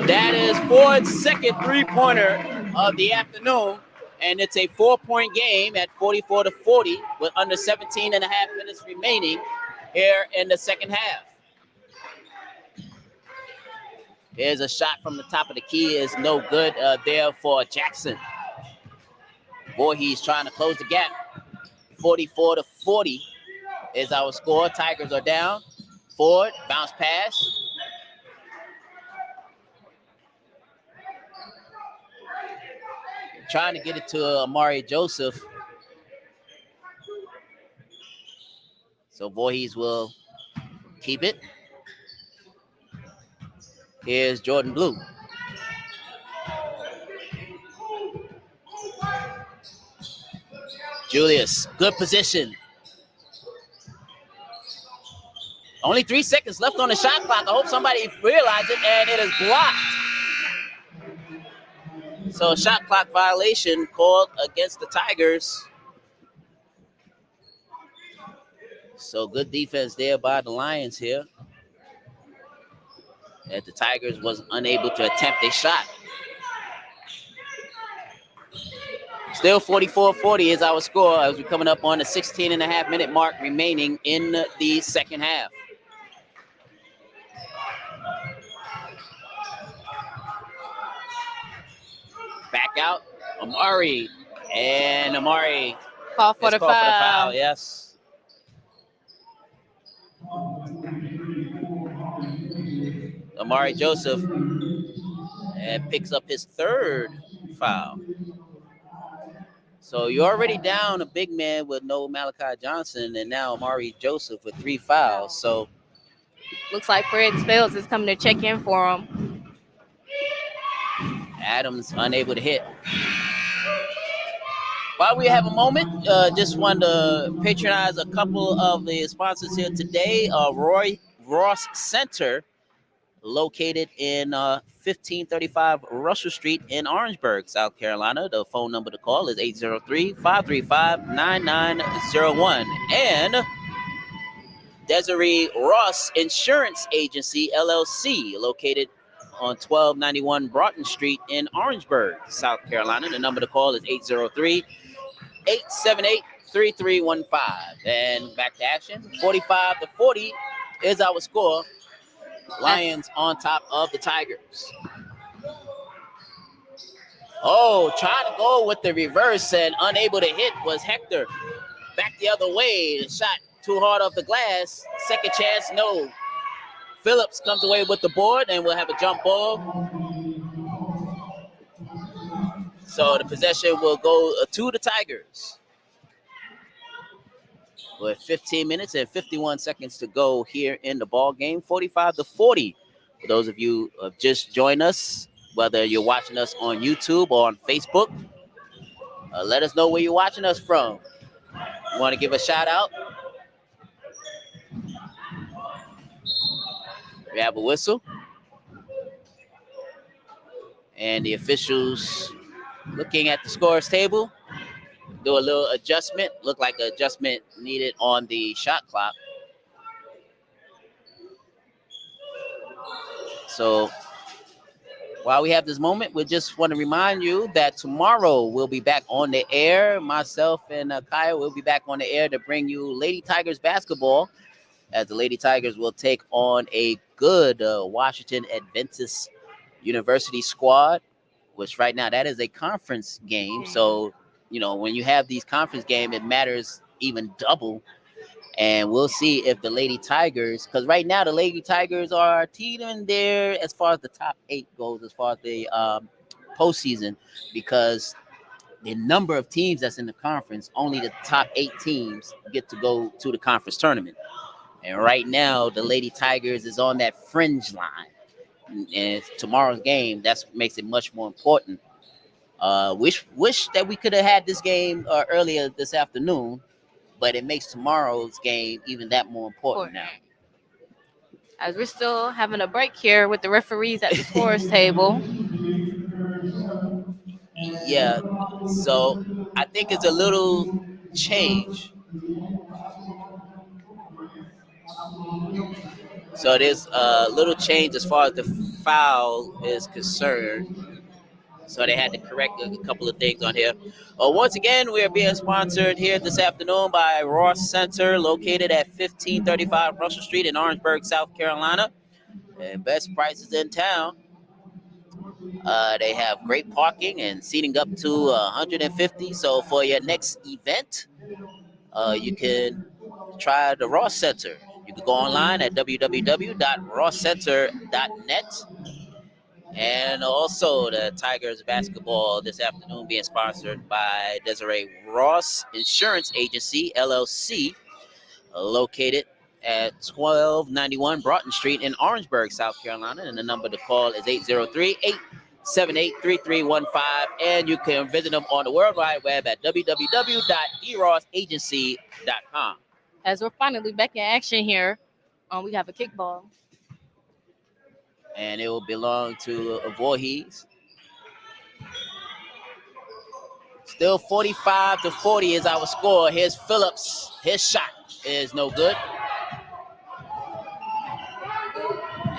That is Ford's second three-pointer of the afternoon. And it's a 4-point game at 44-40 with under 17 and a half minutes remaining here in the second half. Here's a shot from the top of the key. Is no good there for Jackson. Voorhees trying to close the gap. 44-40 is our score. Tigers are down. Ford, bounce pass. Trying to get it to Amari Joseph. So Voorhees will keep it. Here's Jordan Blue. Julius, good position. Only 3 seconds left on the shot clock. I hope somebody realized it, and it is blocked. So shot clock violation called against the Tigers. So good defense there by the Lions here. That the Tigers was unable to attempt a shot. Still 44-40 is our score as we're coming up on the 16 and a half minute mark remaining in the second half. Back out, Amari. And Amari Call for the foul. Yes. Amari Joseph and picks up his third foul. So you're already down a big man with no Malachi Johnson, and now Amari Joseph with 3 fouls. So looks like Fred Spells is coming to check in for him. Adams unable to hit. While we have a moment, just wanted to patronize a couple of the sponsors here today. Ross Center, located in 1535 Russell Street in Orangeburg, South Carolina. The phone number to call is 803-535-9901. And Desiree Ross Insurance Agency, LLC, located on 1291 Broughton Street in Orangeburg, South Carolina. The number to call is 803-878-3315. And back to action. 45-40 is our score. Lions on top of the Tigers. Oh, trying to go with the reverse and unable to hit was Hector. Back the other way. Shot too hard off the glass. Second chance, no. Phillips comes away with the board, and we'll have a jump ball. So the possession will go to the Tigers. With 15 minutes and 51 seconds to go here in the ball game, 45-40. For those of you who have just joined us, whether you're watching us on YouTube or on Facebook, let us know where you're watching us from. You want to give a shout out? We have a whistle. And the officials looking at the scores table. Do a little adjustment. Look like an adjustment needed on the shot clock. So while we have this moment, we just want to remind you that tomorrow we'll be back on the air. Myself and Kaya will be back on the air to bring you Lady Tigers basketball, as the Lady Tigers will take on a good Washington Adventist University squad, which right now that is a conference game. So, when you have these conference games, it matters even double. And we'll see if the Lady Tigers, because right now the Lady Tigers are teetering there as far as the top 8 goes, as far as the postseason, because the number of teams that's in the conference, only the top 8 teams get to go to the conference tournament. And right now, the Lady Tigers is on that fringe line. And tomorrow's game, that makes it much more important. Wish that we could have had this game earlier this afternoon, but it makes tomorrow's game even that more important now. As we're still having a break here with the referees at the scores table. Yeah, so I think it's a little change. So there's a little change as far as the foul is concerned. So they had to correct a couple of things on here. Once again, we are being sponsored here this afternoon by Ross Center, located at 1535 Russell Street in Orangeburg, South Carolina. And best prices in town. They have great parking and seating up to 150. So for your next event, you can try the Ross Center. You can go online at www.rosscenter.net. And also the Tigers basketball this afternoon being sponsored by Desiree Ross Insurance Agency, LLC, located at 1291 Broughton Street in Orangeburg, South Carolina. And the number to call is 803-878-3315. And you can visit them on the World Wide Web at www.drossagency.com. As we're finally back in action here, we have a kickball. And it will belong to Voorhees. Still 45-40 is our score. Here's Phillips. His shot is no good.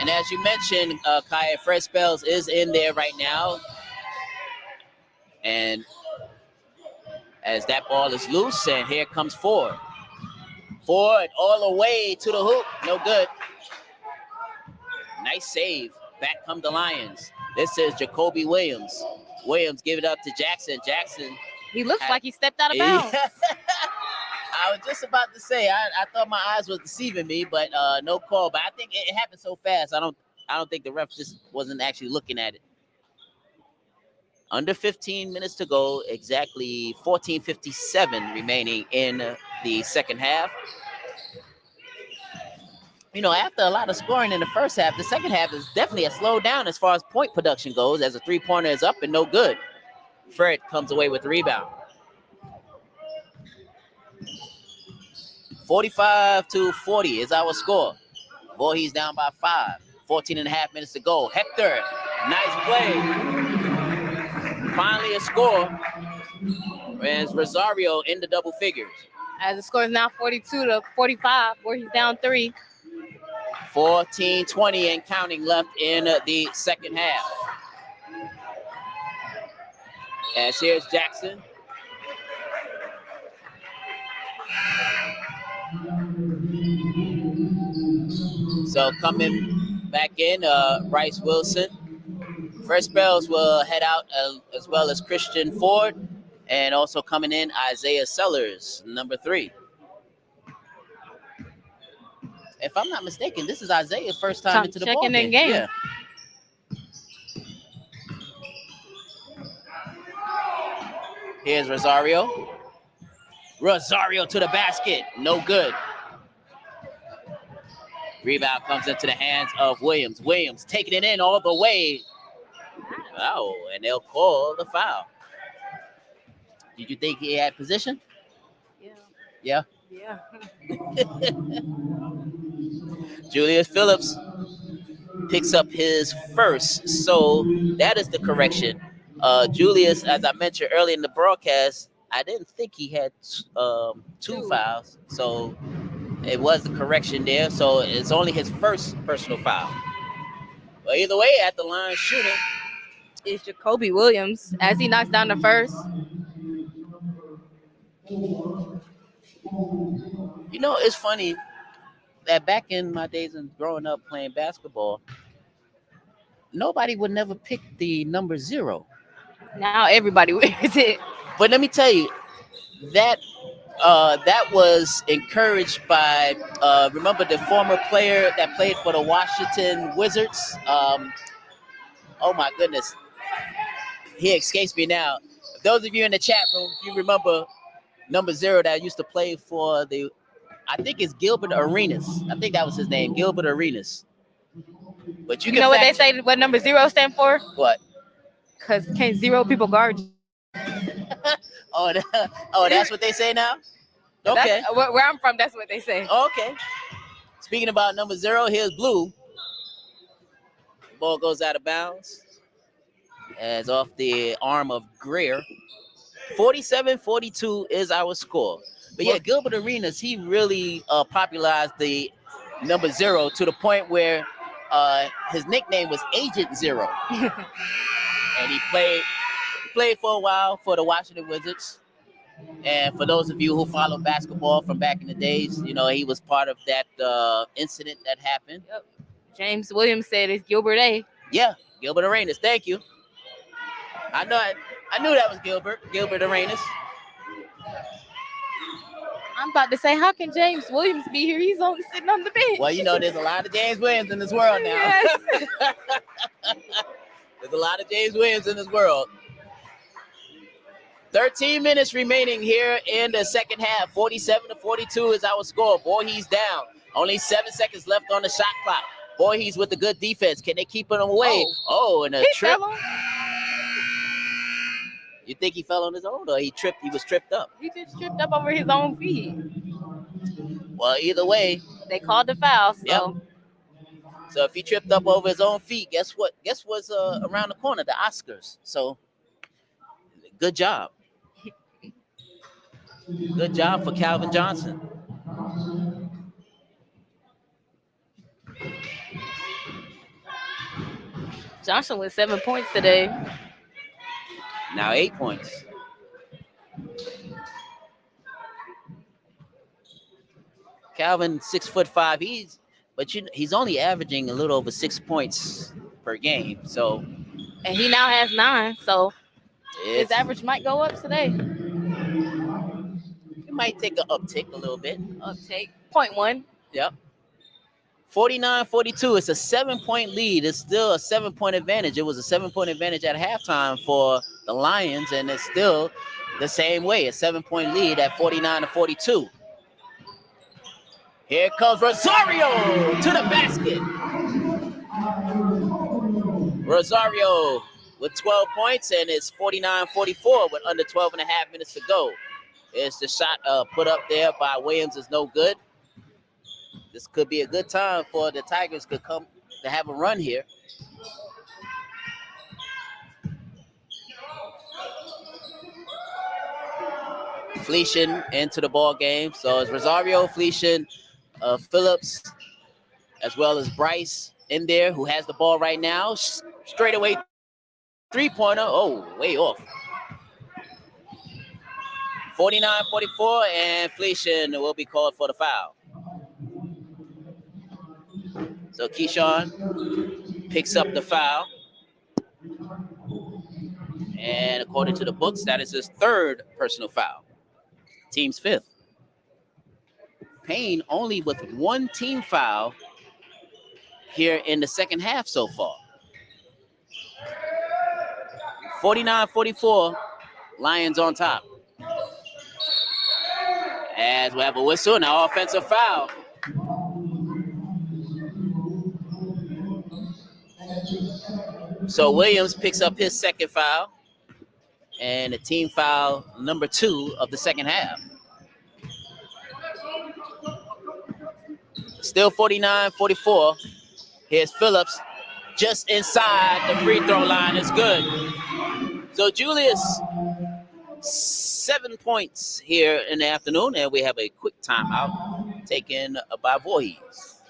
And as you mentioned, Kaya, Fred Spells is in there right now. And as that ball is loose, and here comes Ford. Ford all the way to the hoop. No good. Nice save. Back come the Lions. This is Jacoby Williams. Williams give it up to Jackson. Jackson. He looks like he stepped out of bounds. I was just about to say, I thought my eyes was deceiving me, but no call. But I think it happened so fast. I don't think the ref just wasn't actually looking at it. Under 15 minutes to go, exactly 14:57 remaining in the second half. After a lot of scoring in the first half, the second half is definitely a slowdown as far as point production goes, as a three-pointer is up and no good. Fred comes away with the rebound. 45-40 is our score. Voorhees down by 5. 14 and a half minutes to go. Hector, nice play. Finally a score. As Rosario in the double figures. As the score is now 42-45, Voorhees down 3. 14:20 and counting left in the second half. As here's Jackson. So coming back in, Bryce Wilson. First spells will head out as well as Christian Ford. And also coming in, Isaiah Sellers, number 3. If I'm not mistaken, this is Isaiah's first time into the ball checking in game. game. Yeah. Here's Rosario. Rosario to the basket. No good. Rebound comes into the hands of Williams. Williams taking it in all the way. Oh, and they'll call the foul. Did you think he had position? Yeah. Yeah. Yeah. Julius Phillips picks up his first. So that is the correction. Julius, as I mentioned earlier in the broadcast, I didn't think he had 2 fouls. So it was the correction there. So it's only his first personal foul. But either way, at the line shooting is Jacoby Williams as he knocks down the first. You know, it's funny that back in my days of growing up playing basketball, nobody would never pick the number 0. Now everybody wears it. But let me tell you, that was encouraged by remember the former player that played for the Washington Wizards. Oh my goodness, he escapes me now. Those of you in the chat room, if you remember number 0 that used to play for I think it's Gilbert Arenas. I think that was his name, Gilbert Arenas. But you know what they say? What number 0 stand for? What? Because can't 0 people guard you. Oh, that's what they say now. Okay. Where I'm from, that's what they say. Okay. Speaking about number 0, here's Blue. Ball goes out of bounds. As off the arm of Greer. 47-42 is our score. But yeah, Gilbert Arenas, he really popularized the number 0 to the point where his nickname was Agent 0. And he played for a while for the Washington Wizards. And for those of you who follow basketball from back in the days, you know, he was part of that incident that happened. Yep. James Williams said it's Gilbert A. Yeah, Gilbert Arenas. Thank you. I knew that was Gilbert Arenas. I'm about to say, how can James Williams be here? He's only sitting on the bench. Well, you know, there's a lot of James Williams in this world now. Yes. There's a lot of James Williams in this world. 13 minutes remaining here in the second half. 47-42 is our score. Voorhees down. Only 7 seconds left on the shot clock. Voorhees with the good defense. Can they keep him away? Oh, and a trip. You think he fell on his own, or he tripped? He was tripped up. He just tripped up over his own feet. Well, either way, they called the foul. So, yep. So if he tripped up over his own feet, guess what? Guess what's around the corner? The Oscars. So, good job. Good job for Calvin Johnson. Johnson with 7 points today. Now 8 points. Calvin, 6'5". He's only averaging a little over 6 points per game. So, and he now has 9. So his average might go up today. It might take an uptick a little bit. Uptick 0.1. Yep. 49-42. It's a 7-point lead. It's still a 7-point advantage. It was a 7-point advantage at halftime for the Lions, and it's still the same way. A 7-point lead at 49-42. Here comes Rosario to the basket. Rosario with 12 points, and it's 49-44 with under 12 and a half minutes to go. It's the shot put up there by Williams is no good. This could be a good time for the Tigers to come to have a run here. Fleetian into the ball game. So it's Rosario, Fleetian, Phillips, as well as Bryce in there, who has the ball right now. Straight away three-pointer. Oh, way off. 49-44, and Felicia will be called for the foul. So Keyshawn picks up the foul. And according to the books, that is his third personal foul. Team's fifth. Paine only with one team foul here in the second half so far. 49-44, Lions on top. As we have a whistle, now offensive foul. So Williams picks up his second foul and a team foul number 2 of the second half. Still 49-44. Here's Phillips just inside the free throw line. Is good. So Julius, 7 points here in the afternoon, and we have a quick timeout taken by Voorhees.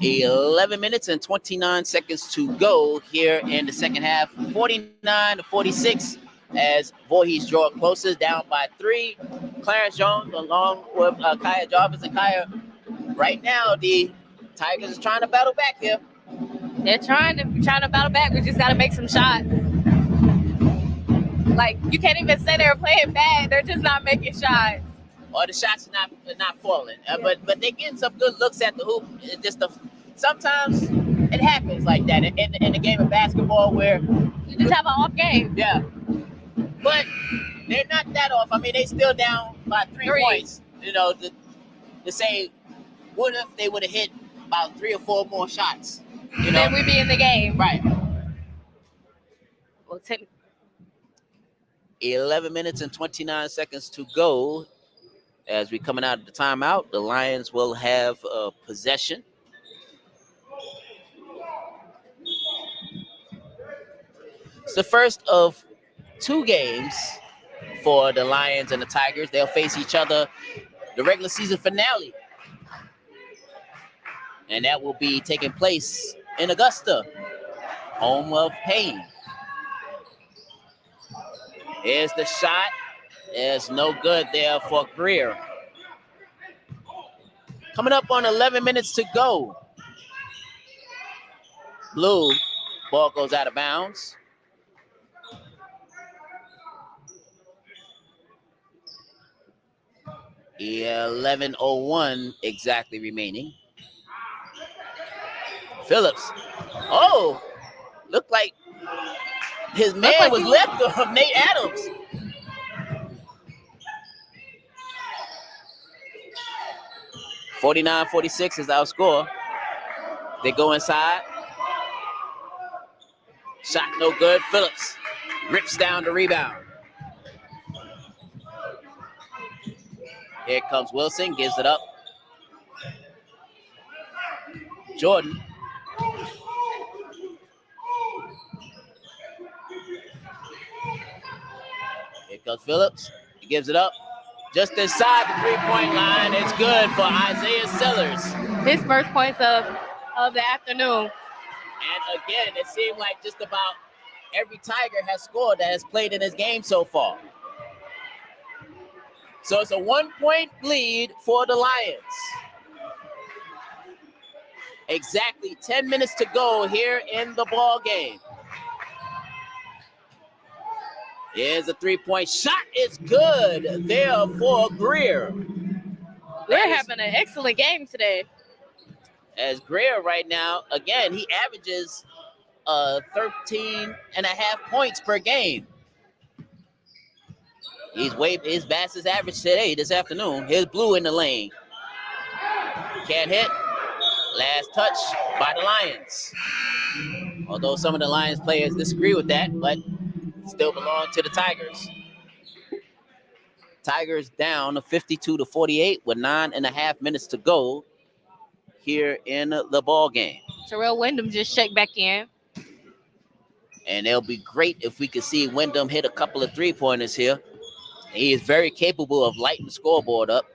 11 minutes and 29 seconds to go here in the second half. 49-46 as Voorhees draw closer, down by 3. Clarence Jones along with Kaya Jarvis. And Kaya, right now the Tigers are trying to battle back here. They're trying to battle back. We just got to make some shots. Like, you can't even say they're playing bad. They're just not making shots. Or the shots are not falling. But they getting some good looks at the hoop. It's just sometimes it happens like that in the game of basketball where you just have an off game. Yeah. But they're not that off. I mean, they still down by 3 points. You know, to say, what if they would have hit about 3 or 4 more shots? You know? Then we'd be in the game. Right. Well, 11 minutes and 29 seconds to go. As we're coming out of the timeout, the Lions will have possession. It's the first of 2 games for the Lions and the Tigers. They'll face each other the regular season finale. And that will be taking place in Augusta, home of Paine. Here's the shot. It's no good there for Greer. Coming up on 11 minutes to go. Blue, ball goes out of bounds. Yeah, 11:01 exactly remaining. Phillips. Oh, looked like his man was left of Nate Adams. (49-46) is our score. They go inside. Shot no good. Phillips rips down the rebound. Here comes Wilson, gives it up. Jordan. Here comes Phillips. He gives it up. Just inside the three-point line. It's good for Isaiah Sellers. His first points of the afternoon. And again, it seemed like just about every Tiger has scored that has played in this game so far. So it's a 1-point lead for the Lions. Exactly 10 minutes to go here in the ball game. Here's a 3-point shot. It's good there for Greer. They're having an excellent game today. As Greer right now, again, he averages 13 and a half points per game. He's his fastest average today, this afternoon. Here's Blue in the lane. Can't hit. Last touch by the Lions. Although some of the Lions players disagree with that, but still belong to the Tigers. Tigers down 52-48 with 9.5 minutes to go here in the ball game. Terrell Wyndham just checked back in. And it'll be great if we could see Wyndham hit a couple of three-pointers here. He is very capable of lighting the scoreboard up.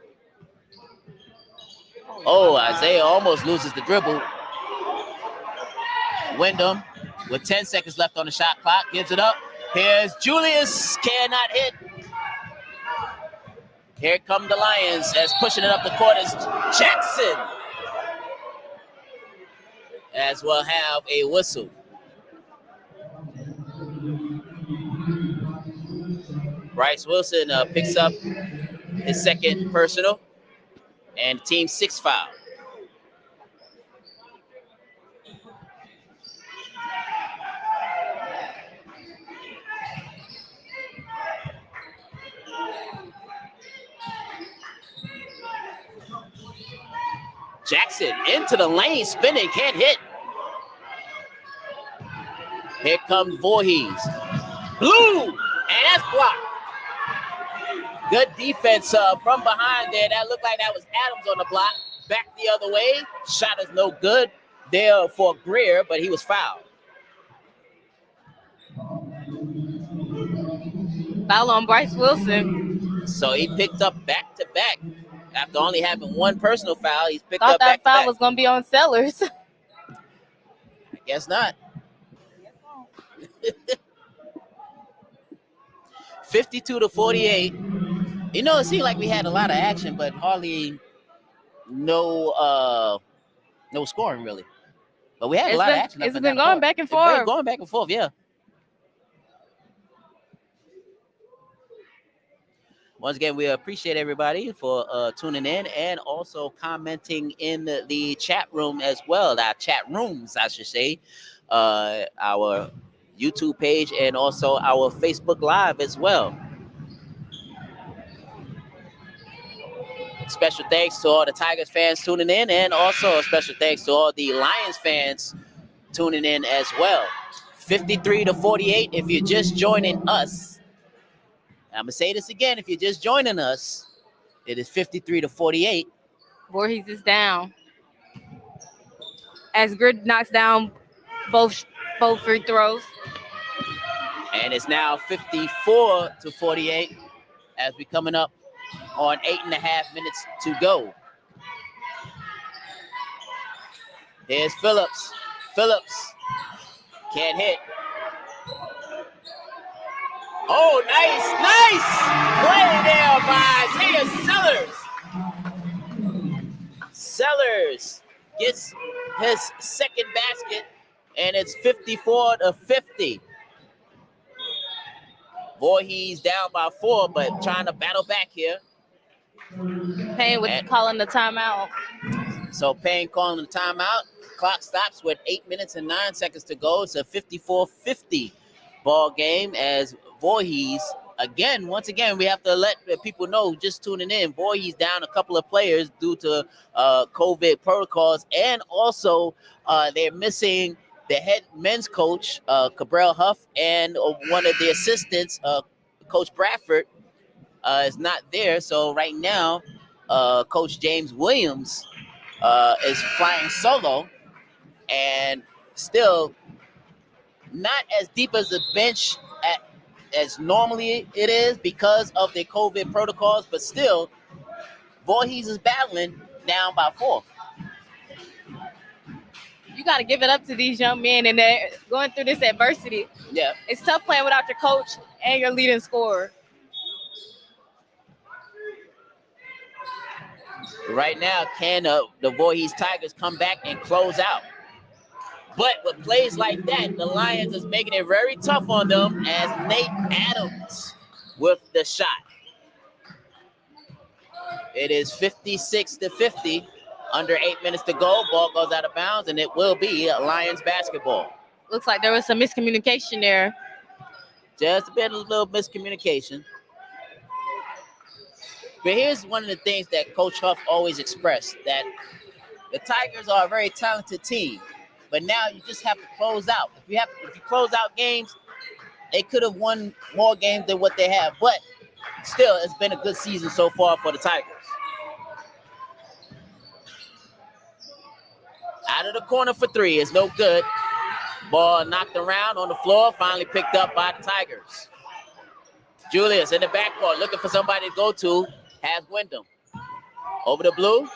Oh, Isaiah almost loses the dribble. Wyndham with 10 seconds left on the shot clock. Gives it up. Here's Julius. Cannot hit. Here come the Lions as pushing it up the court is Jackson. As we'll have a whistle. Bryce Wilson picks up his second personal and team 6 foul. Jackson into the lane, spinning, can't hit. Here comes Voorhees. Blue, and that's blocked. Good defense from behind there. That looked like that was Adams on the block. Back the other way. Shot is no good there for Greer, but he was fouled. Foul on Bryce Wilson. So he picked up back-to-back. After only having one personal foul, he's picked Thought up that back-to-back. foul was going to be on Sellers. I guess not. 52-48. You know, it seemed like we had a lot of action, but hardly no scoring really. But we had a lot of action. It's been going back and forth. It's been going back and forth, yeah. Once again, we appreciate everybody for tuning in and also commenting in the chat room as well. Our chat rooms, I should say. Our YouTube page and also our Facebook Live as well. Special thanks to all the Tigers fans tuning in, and also a special thanks to all the Lions fans tuning in as well. 53-48 if you're just joining us. I'm going to say this again. If you're just joining us, it is 53-48. Voorhees is down. As Grid knocks down both free throws. And it's now 54-48 as we're coming up on 8.5 minutes to go. Here's Phillips. Phillips can't hit. Oh, nice play there by Sellers. Sellers gets his second basket, and it's 54-50. Voorhees down by 4, but trying to battle back here. Paine with calling the timeout. So Paine calling the timeout. Clock stops with 8 minutes and 9 seconds to go. It's a 54-50 ball game as Voorhees, once again, we have to let people know just tuning in. Voorhees down a couple of players due to COVID protocols, and also they're missing the head men's coach, Cabral Huff, and one of the assistants, Coach Bradford, is not there. So right now, Coach James Williams is flying solo, and still not as deep as the bench as normally it is because of the COVID protocols, but still, Voorhees is battling down by 4. You got to give it up to these young men, and they're going through this adversity. Yeah. It's tough playing without your coach and your leading scorer. Right now, can the Voorhees Tigers come back and close out? But with plays like that, the Lions is making it very tough on them as Nate Adams with the shot. It is 56-50. Under 8 minutes to go. Ball goes out of bounds, and it will be Lions basketball. Looks like there was some miscommunication there. Just a little miscommunication. But here's one of the things that Coach Huff always expressed, that the Tigers are a very talented team. But now you just have to close out. If you close out games, they could have won more games than what they have. But still, it's been a good season so far for the Tigers. Out of the corner for 3 is no good. Ball knocked around on the floor, finally picked up by the Tigers. Julius in the backcourt looking for somebody to go to, has Wyndham. Over the blue.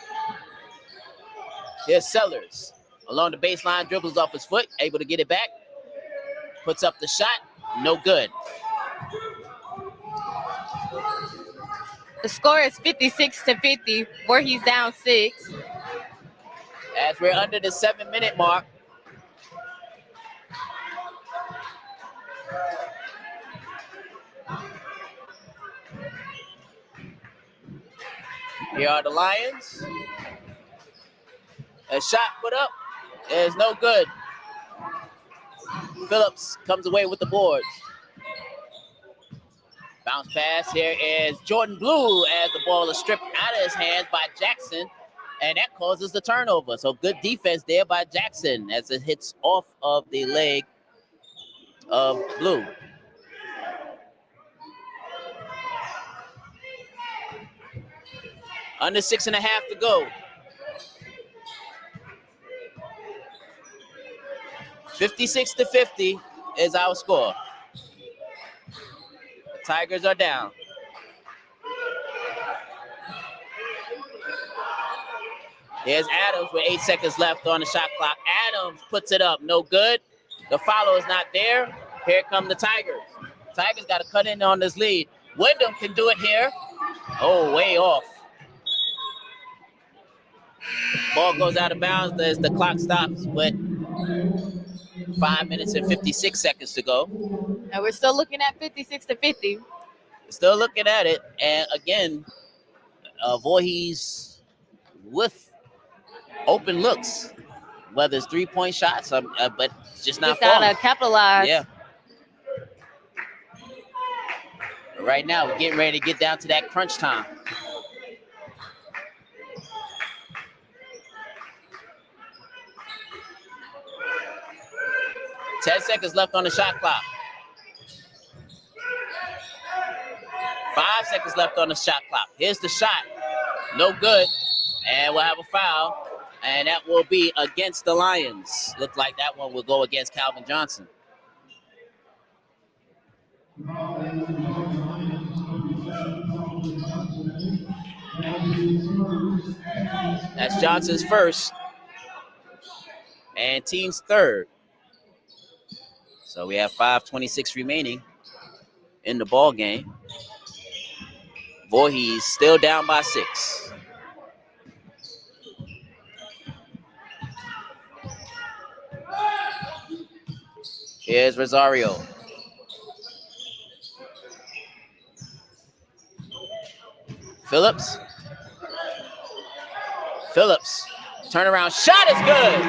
Here's Sellers. along the baseline, dribbles off his foot, able to get it back. Puts up the shot, no good. The score is 56-50. Voorhees down 6. As we're under the 7-minute mark. Here are the Lions. A shot put up is no good. Phillips comes away with the boards. Bounce pass. Here is Jordan Blue as the ball is stripped out of his hands by Jackson, and that causes the turnover. So good defense there by Jackson as it hits off of the leg of Blue. Under 6.5 to go. 56-50 is our score. The Tigers are down. Here's Adams with 8 seconds left on the shot clock. Adams puts it up, no good. The follow is not there. Here come the Tigers. Tigers got to cut in on this lead. Wyndham can do it here. Oh, way off. Ball goes out of bounds as the clock stops with 5 minutes and 56 seconds to go. And we're still looking at 56-50. Still looking at it. And again, Voorhees with open looks, whether it's 3-point shots, but just not falling. Just gotta capitalize. Yeah. But right now, we're getting ready to get down to that crunch time. Ten seconds left on the shot clock. 5 seconds left on the shot clock. Here's the shot. No good. And we'll have a foul. And that will be against the Lions. Look like that one will go against Calvin Johnson. That's Johnson's first. And team's third. So we have 5:26 remaining in the ball game. Voorhees still down by 6. Here's Rosario. Phillips. Phillips. Turnaround shot is good.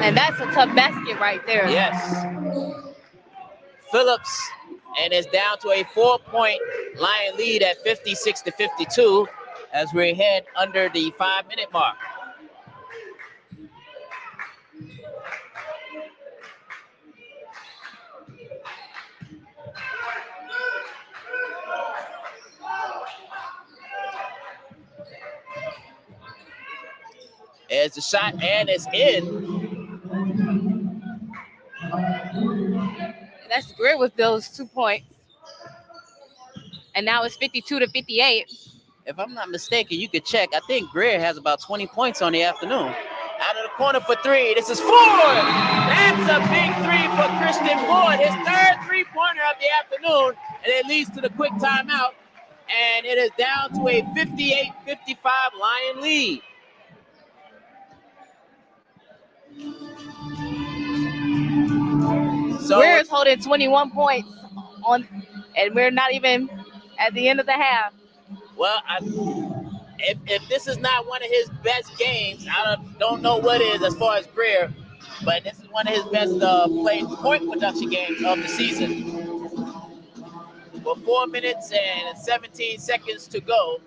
And that's a tough basket right there. Yes. Phillips, and it's down to a 4-point Lion lead at 56-52 as we head under the 5-minute mark. There's the shot, and it's in. That's great with those 2 points. And now it's 52-58. If I'm not mistaken, you could check. I think Greer has about 20 points on the afternoon. Out of the corner for 3. This is Ford. That's a big 3 for Christian Ford. His third 3-pointer of the afternoon. And it leads to the quick timeout. And it is down to a 58-55 Lion lead. So Greer is holding 21 points on, and we're not even at the end of the half. Well, if this is not one of his best games, I don't know what is as far as Greer, but this is one of his best played point production games of the season. With 4 minutes and 17 seconds to go,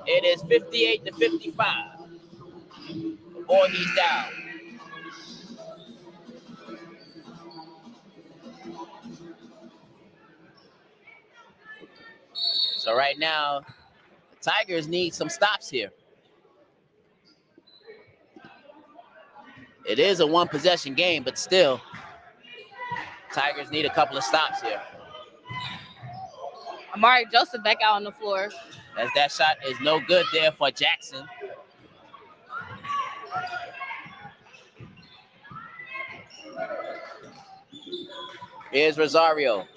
it is 58-55. Voorhees down. So right now, the Tigers need some stops here. It is a one-possession game, but still, Tigers need a couple of stops here. Amari Joseph back out on the floor. As that shot is no good there for Jackson. Here's Rosario.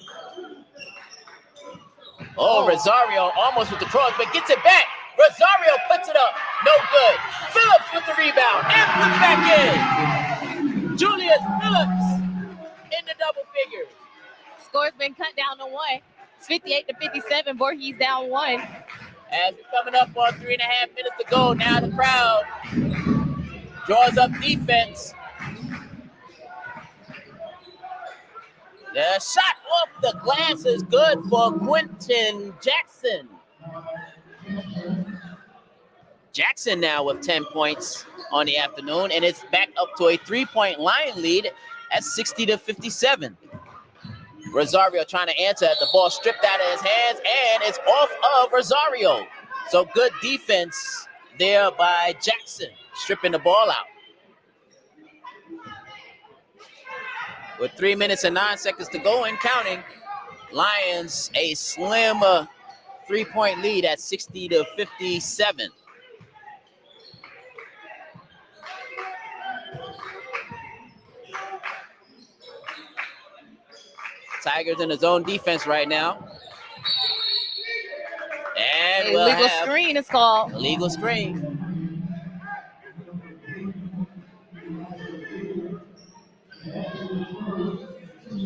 Oh, Rosario almost with the cross, but gets it back. Rosario puts it up. No good. Phillips with the rebound and put back in. Julius Phillips in the double figures. Score's been cut down to 1. It's 58-57. Voorhees down 1. As we're coming up on 3.5 minutes to go, now the crowd draws up defense. The shot off the glass is good for Quentin Jackson. Jackson now with 10 points on the afternoon, and it's back up to a 3-point Lion lead at 60-57. Rosario trying to answer at the ball stripped out of his hands, and it's off of Rosario. So good defense there by Jackson, stripping the ball out. With 3 minutes and 9 seconds to go and counting, Lions a slim 3-point lead at 60-57. Tigers in the zone defense right now. And we'll illegal have screen is called. illegal screen.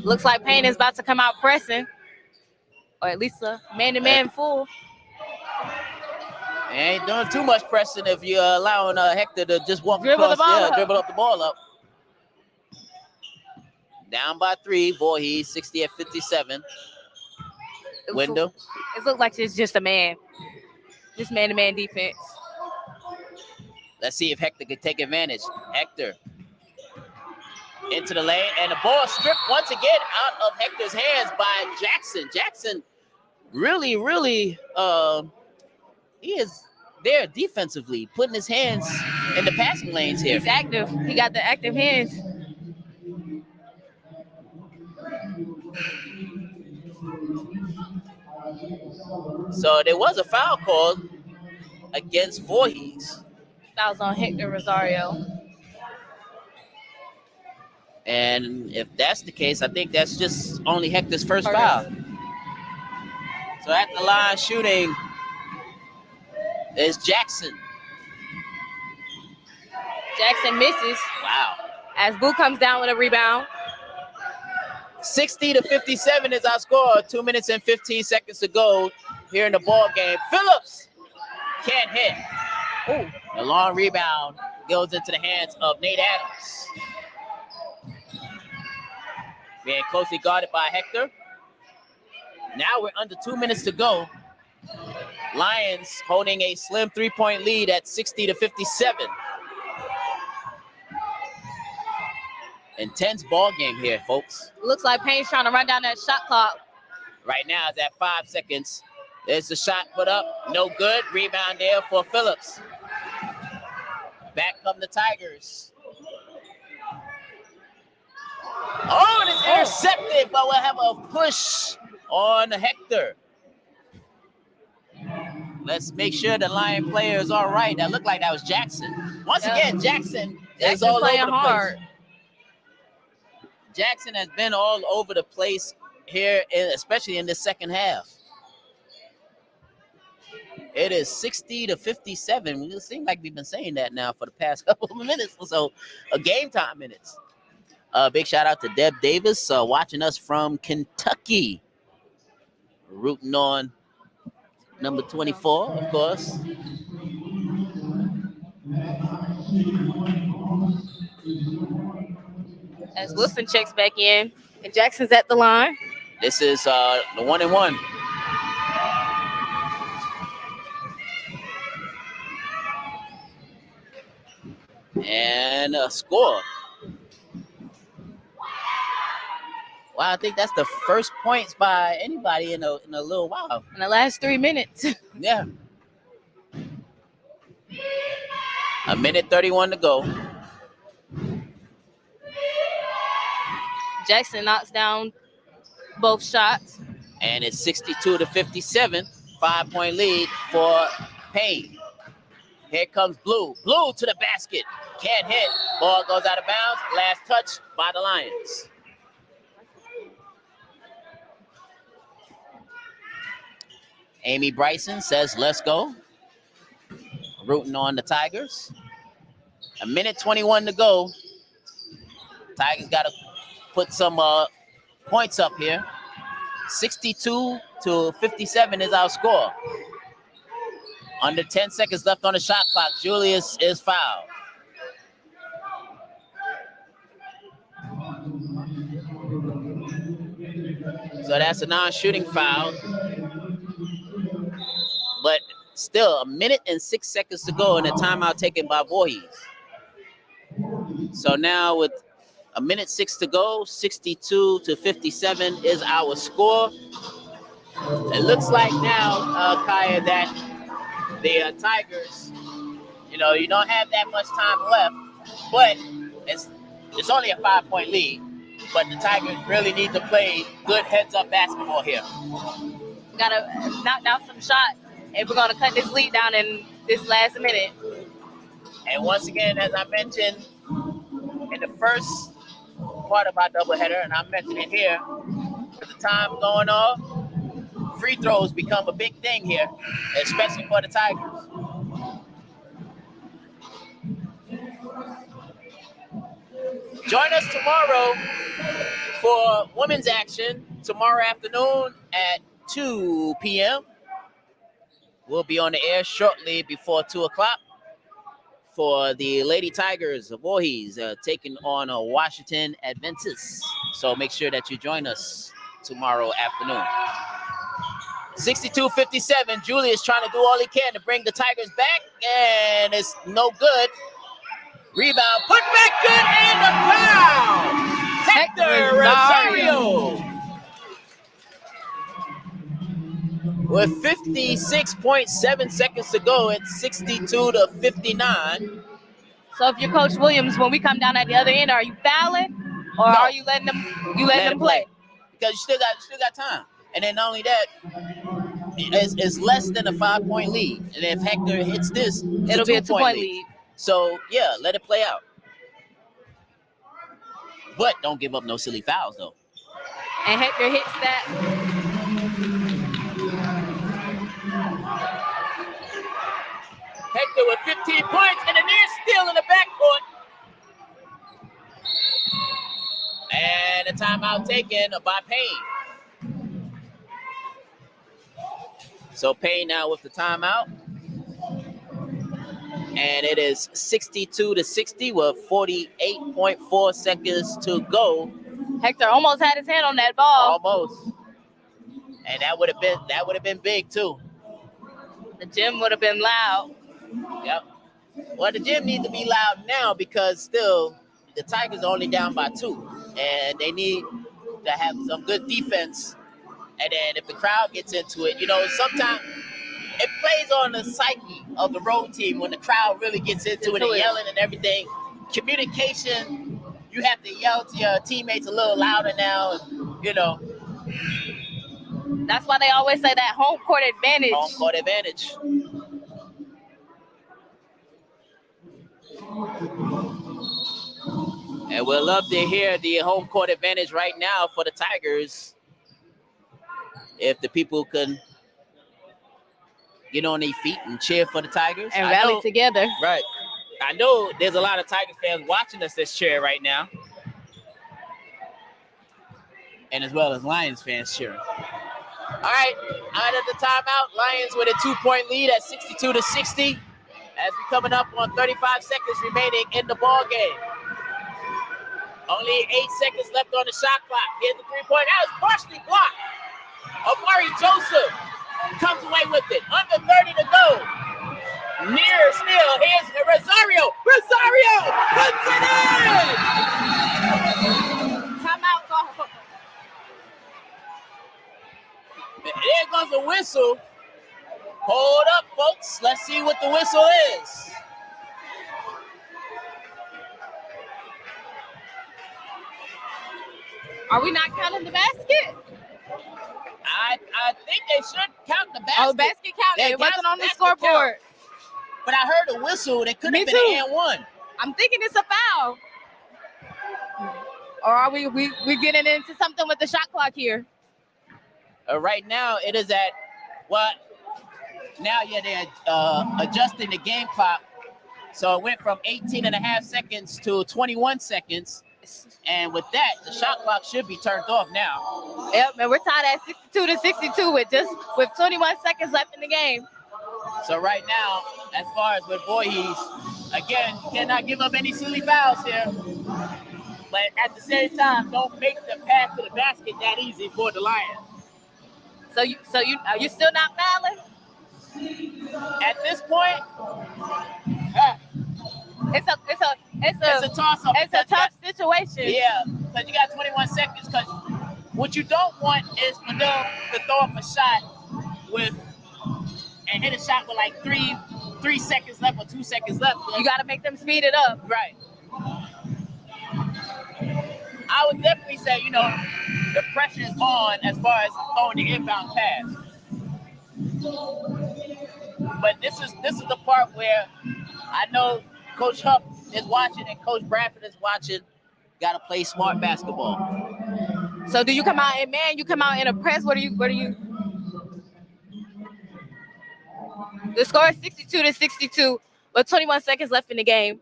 Looks like Paine is about to come out pressing, or at least a man-to-man full. Ain't doing too much pressing if you're allowing Hector to just walk Dribble across, the ball up. dribble up the ball up. Down by 3, Voorhees, 60-57. Window. It looks like it's just a man. Just man-to-man defense. Let's see if Hector can take advantage. Hector into the lane, and the ball stripped once again out of Hector's hands by Jackson. Jackson really, he is there defensively, putting his hands in the passing lanes here. He's active. He got the active hands. So there was a foul called against Voorhees. That was on Hector Rosario. And if that's the case, I think that's just only Hector's first foul. So at the line shooting is Jackson. Jackson misses. Wow. As Boo comes down with a rebound. 60-57 is our score. 2 minutes and 15 seconds to go here in the ball game. Phillips can't hit. Ooh, a long rebound goes into the hands of Nate Adams. Being closely guarded by Hector. Now we're under 2 minutes to go. Lions holding a slim 3-point lead at 60-57. Intense ball game here, folks. Looks like Paine's trying to run down that shot clock. Right now it's at 5 seconds. There's the shot put up. No good. Rebound there for Phillips. Back come the Tigers. Oh, and it's intercepted, but we'll have a push on Hector. Let's make sure the Lion player is all right. That looked like that was Jackson. Once again, Jackson is all over the place. Jackson has been all over the place here, especially in the second half. It is 60-57. It seems like we've been saying that now for the past couple of minutes or so, game time minutes. Big shout out to Deb Davis watching us from Kentucky. Rooting on number 24, of course. As Wilson checks back in, and Jackson's at the line. This is the 1-and-1. And a score. Wow, I think that's the first points by anybody in a little while. In the last 3 minutes. Yeah. 1:31 to go. Jackson knocks down both shots. And it's 62-57. 5-point lead for Paine. Here comes Blue. Blue to the basket. Can't hit. Ball goes out of bounds. Last touch by the Lions. Amy Bryson says, let's go. Rooting on the Tigers. 1:21 to go. Tigers got to put some points up here. 62-57 is our score. Under 10 seconds left on the shot clock. Julius is fouled. So that's a non-shooting foul. But still, 1:06 to go and a timeout taken by Voorhees. So now with 1:06 to go, 62-57 is our score. It looks like now, Kaya, that the Tigers, you don't have that much time left, but it's only a 5-point lead. But the Tigers really need to play good heads-up basketball here. Got to knock down some shots if we're going to cut this lead down in this last minute. And once again, as I mentioned in the first part of our doubleheader, and I'm mentioning it here, with the time going on, free throws become a big thing here, especially for the Tigers. Join us tomorrow for women's action tomorrow afternoon at 2 p.m. We'll be on the air shortly before 2 o'clock for the Lady Tigers of Voorhees taking on Washington Adventists. So make sure that you join us tomorrow afternoon. 62-57. Julius trying to do all he can to bring the Tigers back, and it's no good. Rebound, put back good, and the foul! Hector Rosario! With 56.7 seconds to go, it's 62-59. So if you're Coach Williams, when we come down at the other end, are you fouling or are you letting them play? Because you still got time. And then not only that, it's less than a 5-point lead. And if Hector hits this, it'll be a 2-point lead. So yeah, let it play out. But don't give up no silly fouls though. And Hector hits that. Hector with 15 points and a near steal in the backcourt. And a timeout taken by Paine. So Paine now with the timeout. And it is 62-60 with 48.4 seconds to go. Hector almost had his hand on that ball. Almost. And that would have been big too. The gym would have been loud. Yep. Well, the gym needs to be loud now because still the Tigers are only down by 2. And they need to have some good defense. And then if the crowd gets into it, sometimes it plays on the psyche of the road team when the crowd really gets into it and yelling and everything. Communication, you have to yell to your teammates a little louder now, That's why they always say that home court advantage. Home court advantage. And we'll love to hear the home court advantage right now for the Tigers. If the people can get on their feet and cheer for the Tigers. And rally together. Right. I know there's a lot of Tigers fans watching us this cheer right now. And as well as Lions fans cheering. All right, out of the timeout, Lions with a 2-point lead at 62-60. As we're coming up on 35 seconds remaining in the ball game. Only 8 seconds left on the shot clock. Here's the 3-point. That was partially blocked. Amari Joseph comes away with it. Under 30 to go. Near steal. Here's Rosario. Rosario puts it in! Timeout. There goes the whistle. Hold up, folks. Let's see what the whistle is. Are we not counting the basket? I think they should count the basket. Oh, basket counted. It wasn't on the scoreboard. But I heard a whistle. That could have been an and one. I'm thinking it's a foul. Or are we getting into something with the shot clock here? Right now, it is at what? Now, yeah, they're adjusting the game clock. So it went from 18 and a half seconds to 21 seconds. And with that, the shot clock should be turned off now. Yep, and we're tied at 62-62 with 21 seconds left in the game. So right now, as far as with Voorhees, again, cannot give up any silly fouls here. But at the same time, don't make the pass to the basket that easy for the Lions. So are you still not fouling? At this point, it's a toss-up. It's a tough situation. Yeah, because you got 21 seconds. Because what you don't want is for them to throw up a shot and hit a shot with like three seconds left or 2 seconds left. You got to make them speed it up. Right. I would definitely say, the pressure is on as far as throwing the inbound pass. But this is the part where I know Coach Huff is watching and Coach Bradford is watching. Got to play smart basketball. So do you come out in man? You come out in a press? What do you? The score is 62-62 with 21 seconds left in the game.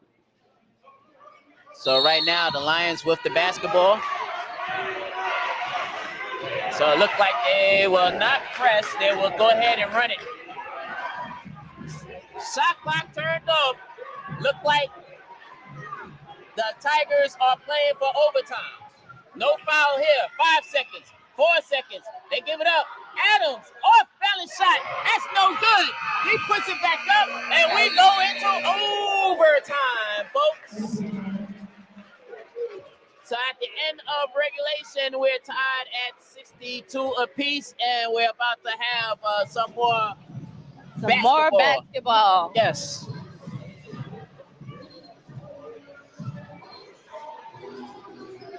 So right now, the Lions with the basketball. So it looked like they will not press. They will go ahead and run it. Shot clock turned off. Look like the Tigers are playing for overtime. No foul here. 5 seconds. 4 seconds. They give it up. Adams, off balance shot. That's no good. He puts it back up, and we go into overtime, folks. So at the end of regulation, we're tied at 62 apiece, and we're about to have some more basketball. Yes.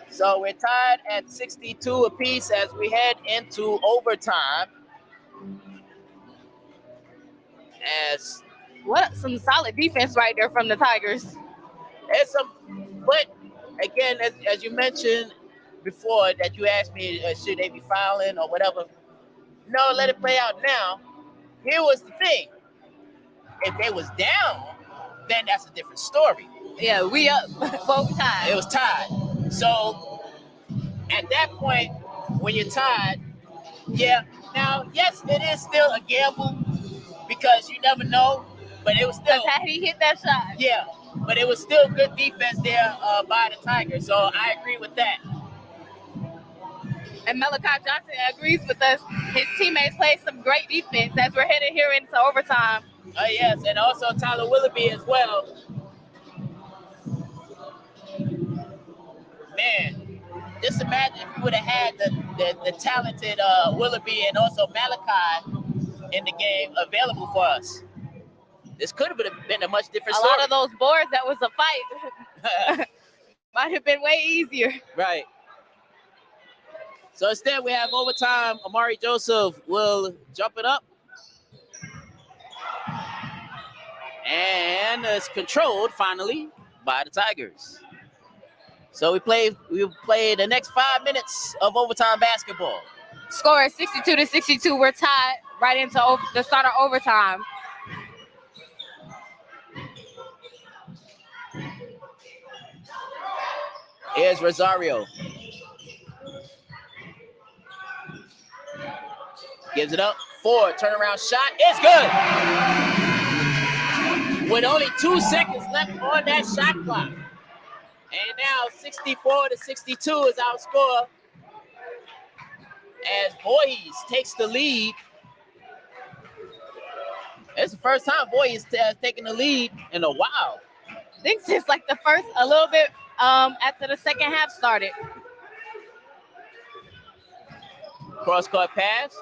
So we're tied at 62 apiece as we head into overtime. What some solid defense right there from the Tigers. But again, as you mentioned before, that you asked me, should they be fouling or whatever? No, let it play out now. Here was the thing. If they was down, then that's a different story. Yeah, we up both tied. It was tied. So at that point, when you're tied, yeah. Now, yes, it is still a gamble because you never know, but it was still. That's how he hit that shot. Yeah, but it was still good defense there by the Tigers. So I agree with that. And Malachi Johnson agrees with us. His teammates played some great defense as we're headed here into overtime. Yes, and also Tyler Willoughby as well. Man, just imagine if we would have had the talented Willoughby and also Malachi in the game available for us. This could have been a much different story. A lot of those boards, that was a fight. Might have been way easier. Right. So instead, we have overtime. Amari Joseph will jump it up. And it's controlled, finally, by the Tigers. So we play the next 5 minutes of overtime basketball. Score is 62-62. We're tied right into the start of overtime. Here's Rosario. Gives it up. 4, turnaround shot. It's good. With only 2 seconds left on that shot clock. And now 64-62 is our score. As Voorhees takes the lead. It's the first time Voorhees has taken the lead in a while. I think since like the first, a little bit after the second half started. Cross-court pass.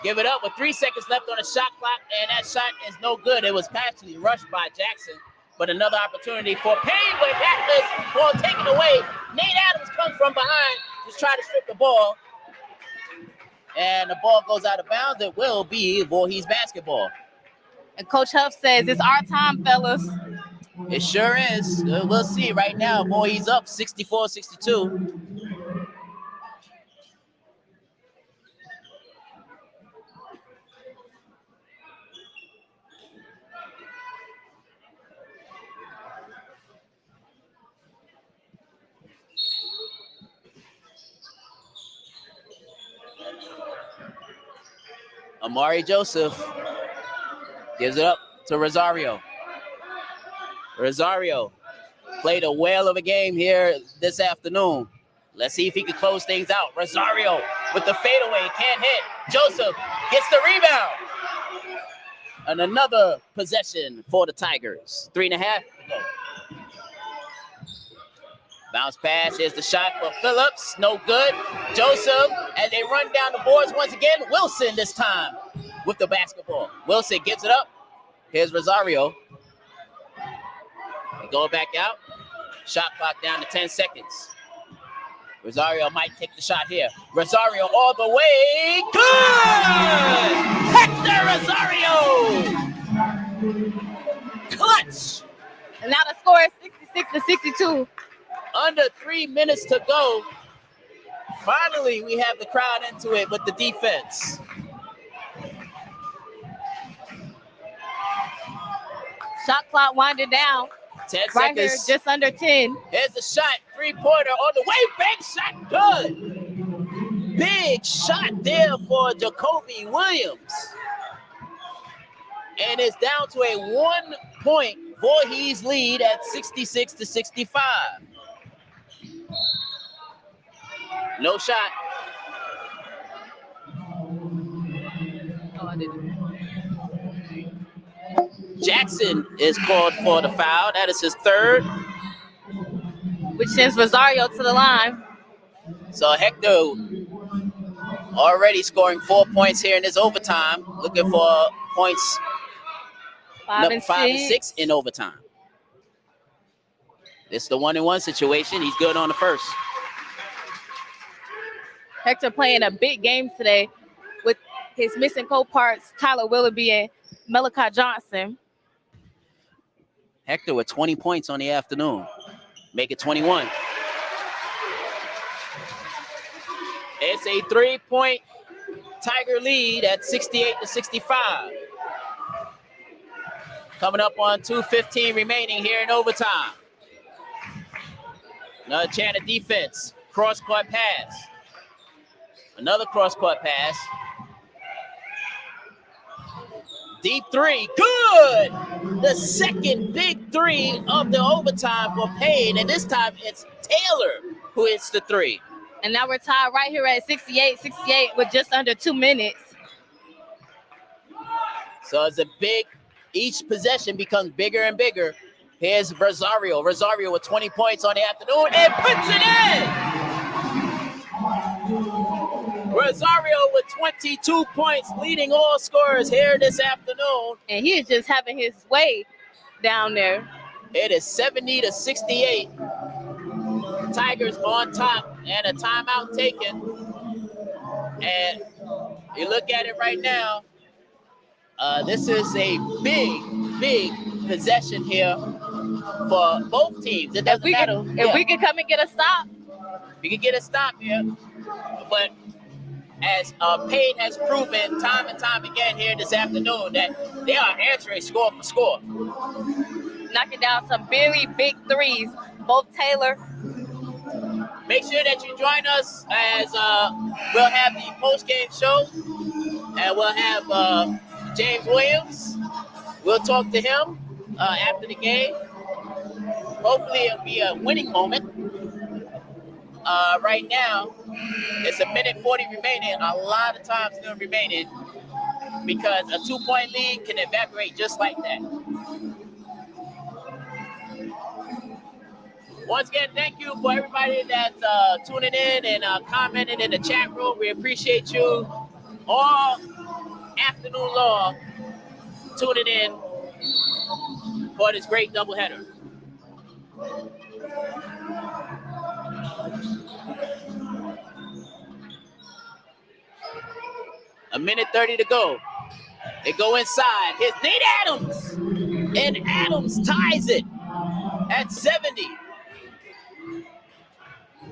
Give it up with 3 seconds left on the shot clock, and that shot is no good. It was actually rushed by Jackson, but another opportunity for Paine, but that is ball taken away. Nate Adams comes from behind, just try to strip the ball, and the ball goes out of bounds. It will be Voorhees basketball. And Coach Huff says, it's our time, fellas. It sure is. We'll see right now. Boy, he's up 64-62. Amari Joseph gives it up to Rosario. Rosario played a whale of a game here this afternoon. Let's see if he can close things out. Rosario with the fadeaway, can't hit. Joseph gets the rebound. And another possession for the Tigers. 3.5 to go. Bounce pass, here's the shot for Phillips, no good. Joseph, and they run down the boards once again. Wilson this time with the basketball. Wilson gives it up. Here's Rosario. They go back out. Shot clock down to 10 seconds. Rosario might take the shot here. Rosario all the way. Good! Hector Rosario! Clutch! And now the score is 66-62. Under 3 minutes to go. Finally, we have the crowd into it with the defense. Shot clock winding down. 10 right seconds. Here, just under 10. Here's the shot. 3-pointer on the way. Big shot. Good. Big shot there for Jacoby Williams. And it's down to a 1-point Voorhees lead at 66-65. No shot. Oh, I didn't. Jackson is called for the foul. That is his third. Which sends Rosario to the line. So Hector already scoring 4 points here in this overtime. Looking for points 5 and 6 in overtime. This is the 1-and-1 situation. He's good on the first. Hector playing a big game today with his missing co-parts, Tyler Willoughby and Malachi Johnson. Hector with 20 points on the afternoon. Make it 21. It's a 3-point Tiger lead at 68-65. Coming up on 2:15 remaining here in overtime. Another chance of defense. Cross-court pass. Another cross-court pass. Deep three. Good! The second big three of the overtime for Paine. And this time it's Taylor who hits the three. And now we're tied right here at 68-68 with just under 2 minutes. So it's a big, each possession becomes bigger and bigger. Here's Rosario. Rosario with 20 points on the afternoon and puts it in! Rosario with 22 points, leading all scorers here this afternoon. And he is just having his way down there. It is 70-68. Tigers on top and a timeout taken. And you look at it right now. This is a big possession here for both teams. It doesn't matter. If we can come and get a stop. We can get a stop here. But as Paine has proven time and time again here this afternoon that they are answering score for score. Knocking down some very big threes. Both Taylor. Make sure that you join us as we'll have the post-game show. And we'll have James Williams. We'll talk to him after the game. Hopefully it'll be a winning moment. Right now, it's 1:40 remaining. A lot of time still remaining because a 2-point lead can evaporate just like that. Once again, thank you for everybody that's tuning in and commenting in the chat room. We appreciate you all afternoon long tuning in for this great doubleheader. A minute 30 to go. They go inside. Here's Nate Adams. And Adams ties it. at 70.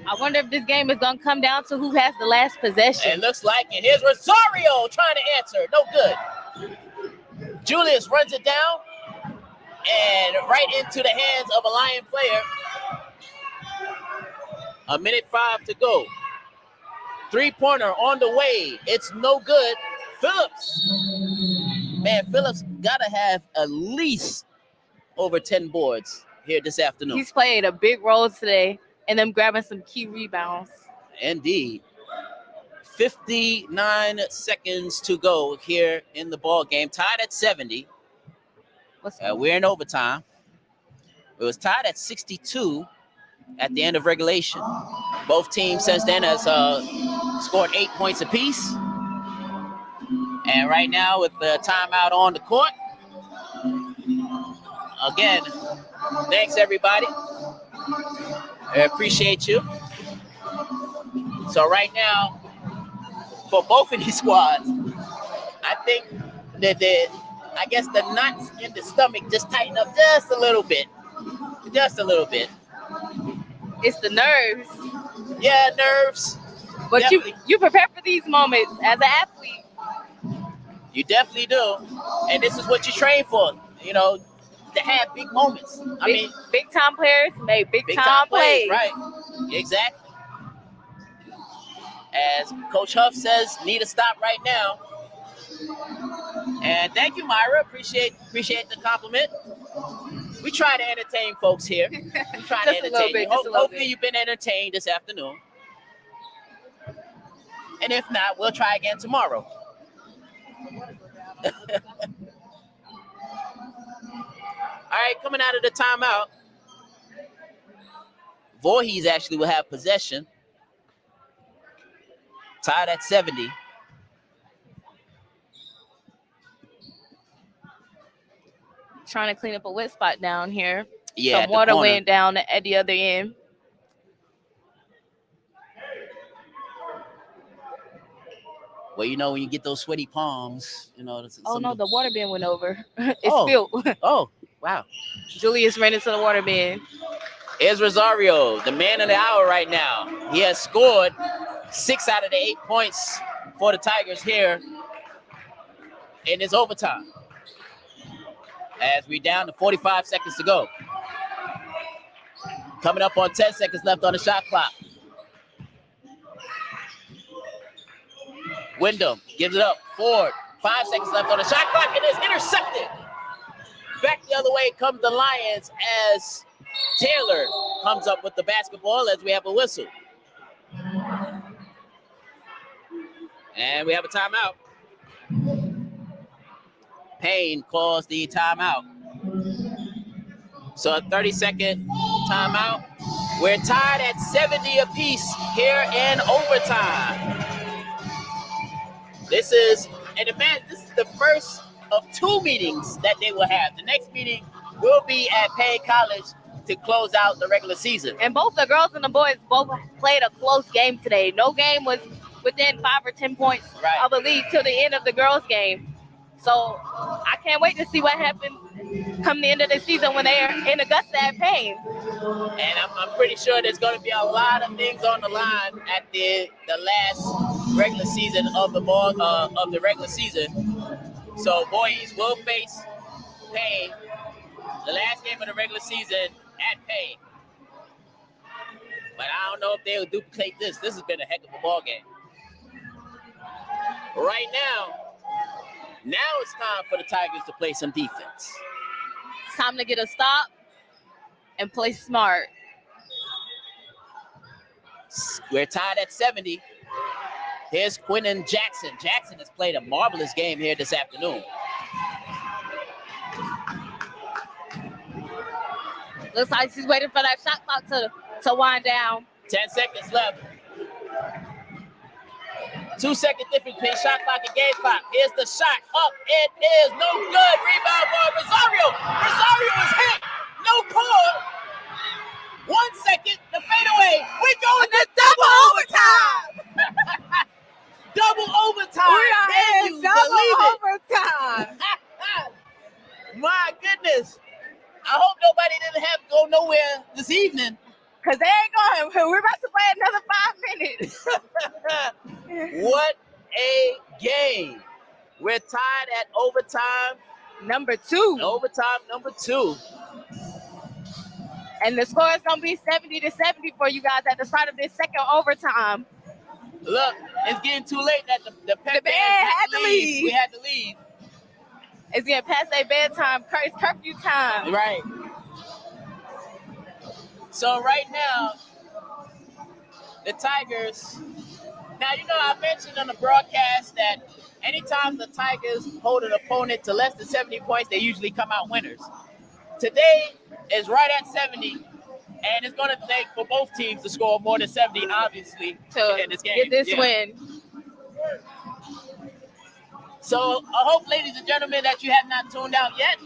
I wonder if this game is going to come down to who has the last possession. It looks like it. Here's Rosario trying to answer. No good. Julius runs it down and right into the hands of a Lion player. 1:05 to go. Three-pointer on the way. It's no good. Phillips. Man, Phillips got to have at least over 10 boards here this afternoon. He's played a big role today in them grabbing some key rebounds. Indeed. 59 seconds to go here in the ball game. Tied at 70. We're in overtime. It was tied at 62 at the end of regulation. Both teams since then has scored 8 points apiece. And right now with the timeout on the court. Again, thanks everybody. I appreciate you. So right now, for both of these squads, I think that I guess the knots in the stomach just tighten up just a little bit. Just a little bit. It's the nerves. Yeah, nerves. But definitely. you prepare for these moments as an athlete. You definitely do. And this is what you train for, you know, to have big moments. Big time players make big time plays. Right. Exactly. As Coach Huff says, need to stop right now. And thank you, Myra. Appreciate the compliment. We try to entertain folks here. We try to entertain you. Hopefully you've been entertained this afternoon. And if not, we'll try again tomorrow. All right, coming out of the timeout, Voorhees actually will have possession. Tied at 70. Trying to clean up a wet spot down here. Yeah, some water weighing down at the other end. Well, you know, when you get those sweaty palms, you know. The water bin went over. It spilled. Oh, wow. Julius ran into the water bin. Here's Rosario, the man of the hour right now. He has scored 6 out of the 8 points for the Tigers here in this overtime. As we down to 45 seconds to go. Coming up on 10 seconds left on the shot clock. Wyndham gives it up. Ford, 5 seconds left on the shot clock. It is intercepted. Back the other way comes the Lions as Taylor comes up with the basketball as we have a whistle. And we have a timeout. Paine calls the timeout. So a 30-second timeout. We're tied at 70 apiece here in overtime. This is the first of 2 meetings that they will have. The next meeting will be at Paine College to close out the regular season. And both the girls and the boys both played a close game today. No game was within 5 or 10 points of a lead till the end of the girls' game. So I can't wait to see what happens come the end of the season when they're in Augusta at Paine. And I'm pretty sure there's going to be a lot of things on the line at the last regular season of the regular season. So Voorhees will face Paine the last game of the regular season at Paine. But I don't know if they will duplicate this. This has been a heck of a ball game. Right now it's time for the Tigers to play some defense. It's time to get a stop and play smart. We're tied at 70. Here's Quinton Jackson. Jackson has played a marvelous game here this afternoon. Looks like she's waiting for that shot clock to wind down. 10 seconds left. 2 second difference between shot clock and game clock. Here's the shot up. It is no good. Rebound for Rosario. Rosario is hit. No call. 1 second. The fadeaway. We go into double overtime. Double overtime. We are in double overtime. My goodness. I hope nobody didn't have to go nowhere another 5 minutes. What a game. We're tied at overtime. Number 2. Overtime number 2. And the score is going to be 70-70 for you guys at the start of this second overtime. Look, it's getting too late that the Pep band had to leave. We had to leave. It's getting past their bedtime. It's curfew time. Right. So right now, the Tigers. Now, you know, I mentioned on the broadcast that anytime the Tigers hold an opponent to less than 70 points, they usually come out winners. Today is right at 70, and it's going to take for both teams to score more than 70, obviously, in this game. Get this win. So I hope, ladies and gentlemen, that you have not tuned out yet,